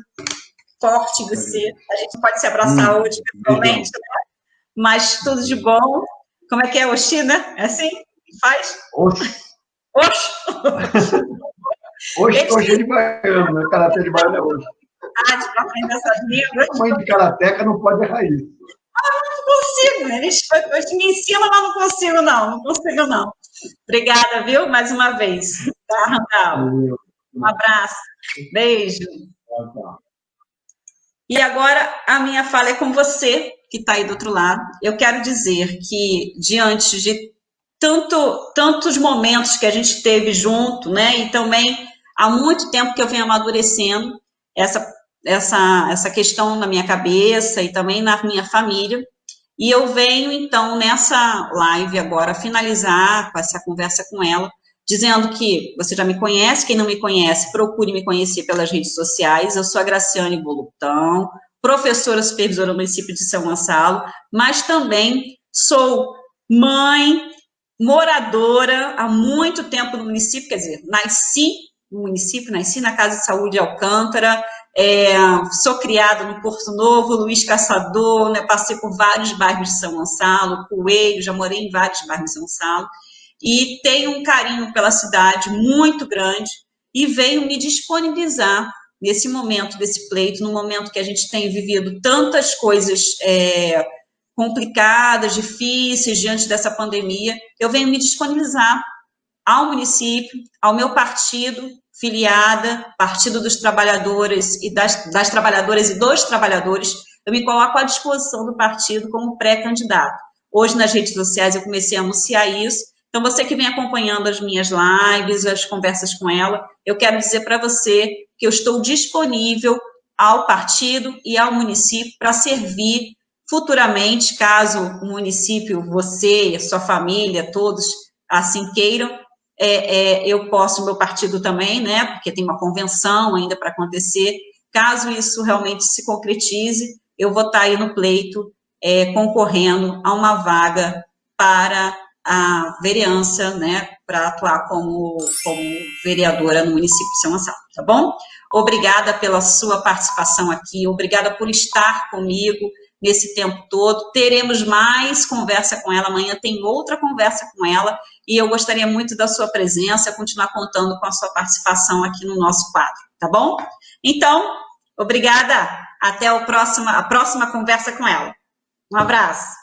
forte de você. A gente pode se abraçar hoje, pessoalmente, né? Mas tudo de bom. Como é que é, Oxina? É assim que faz? Oxi. Oxi. Hoje é de baiano, né? Karatê de baiano é hoje. Para aprender essas línguas. A mãe de karateca não pode errar isso. Não consigo. Eles me ensinam, mas não consigo, não. Não consigo, não. Obrigada, viu? Mais uma vez. Tá, Randall? Um abraço. Beijo. E agora a minha fala é com você, que está aí do outro lado. Eu quero dizer que, diante de tantos momentos que a gente teve junto, né? E também há muito tempo que eu venho amadurecendo essa questão na minha cabeça e também na minha família. E eu venho, então, nessa live agora, finalizar com essa conversa com ela, dizendo que você já me conhece, quem não me conhece, procure me conhecer pelas redes sociais. Eu sou a Graciane Bolutão, professora supervisora do município de São Gonçalo, mas também sou mãe, moradora há muito tempo no município, quer dizer, nasci no município, nasci na Casa de Saúde de Alcântara, sou criada no Porto Novo, Luiz Caçador, né, passei por vários bairros de São Gonçalo, Coelho, já morei em vários bairros de São Gonçalo, e tenho um carinho pela cidade muito grande, e venho me disponibilizar nesse momento desse pleito, no momento que a gente tem vivido tantas coisas complicadas, difíceis, diante dessa pandemia, eu venho me disponibilizar ao município, ao meu partido, filiada, Partido dos Trabalhadores e das Trabalhadoras e dos Trabalhadores, eu me coloco à disposição do partido como pré-candidato. Hoje, nas redes sociais, eu comecei a anunciar isso. Então, você que vem acompanhando as minhas lives, as conversas com ela, eu quero dizer para você que eu estou disponível ao partido e ao município para servir futuramente, caso o município, você, sua família, todos assim queiram, eu posso, o meu partido também, né, porque tem uma convenção ainda para acontecer, caso isso realmente se concretize, eu vou estar aí no pleito, concorrendo a uma vaga para a vereança, né, para atuar como vereadora no município de São Gonçalo, tá bom? Obrigada pela sua participação aqui, obrigada por estar comigo nesse tempo todo. Teremos mais conversa com ela, amanhã tem outra conversa com ela, e eu gostaria muito da sua presença, continuar contando com a sua participação aqui no nosso quadro, tá bom? Então, obrigada, até a próxima conversa com ela. Um abraço.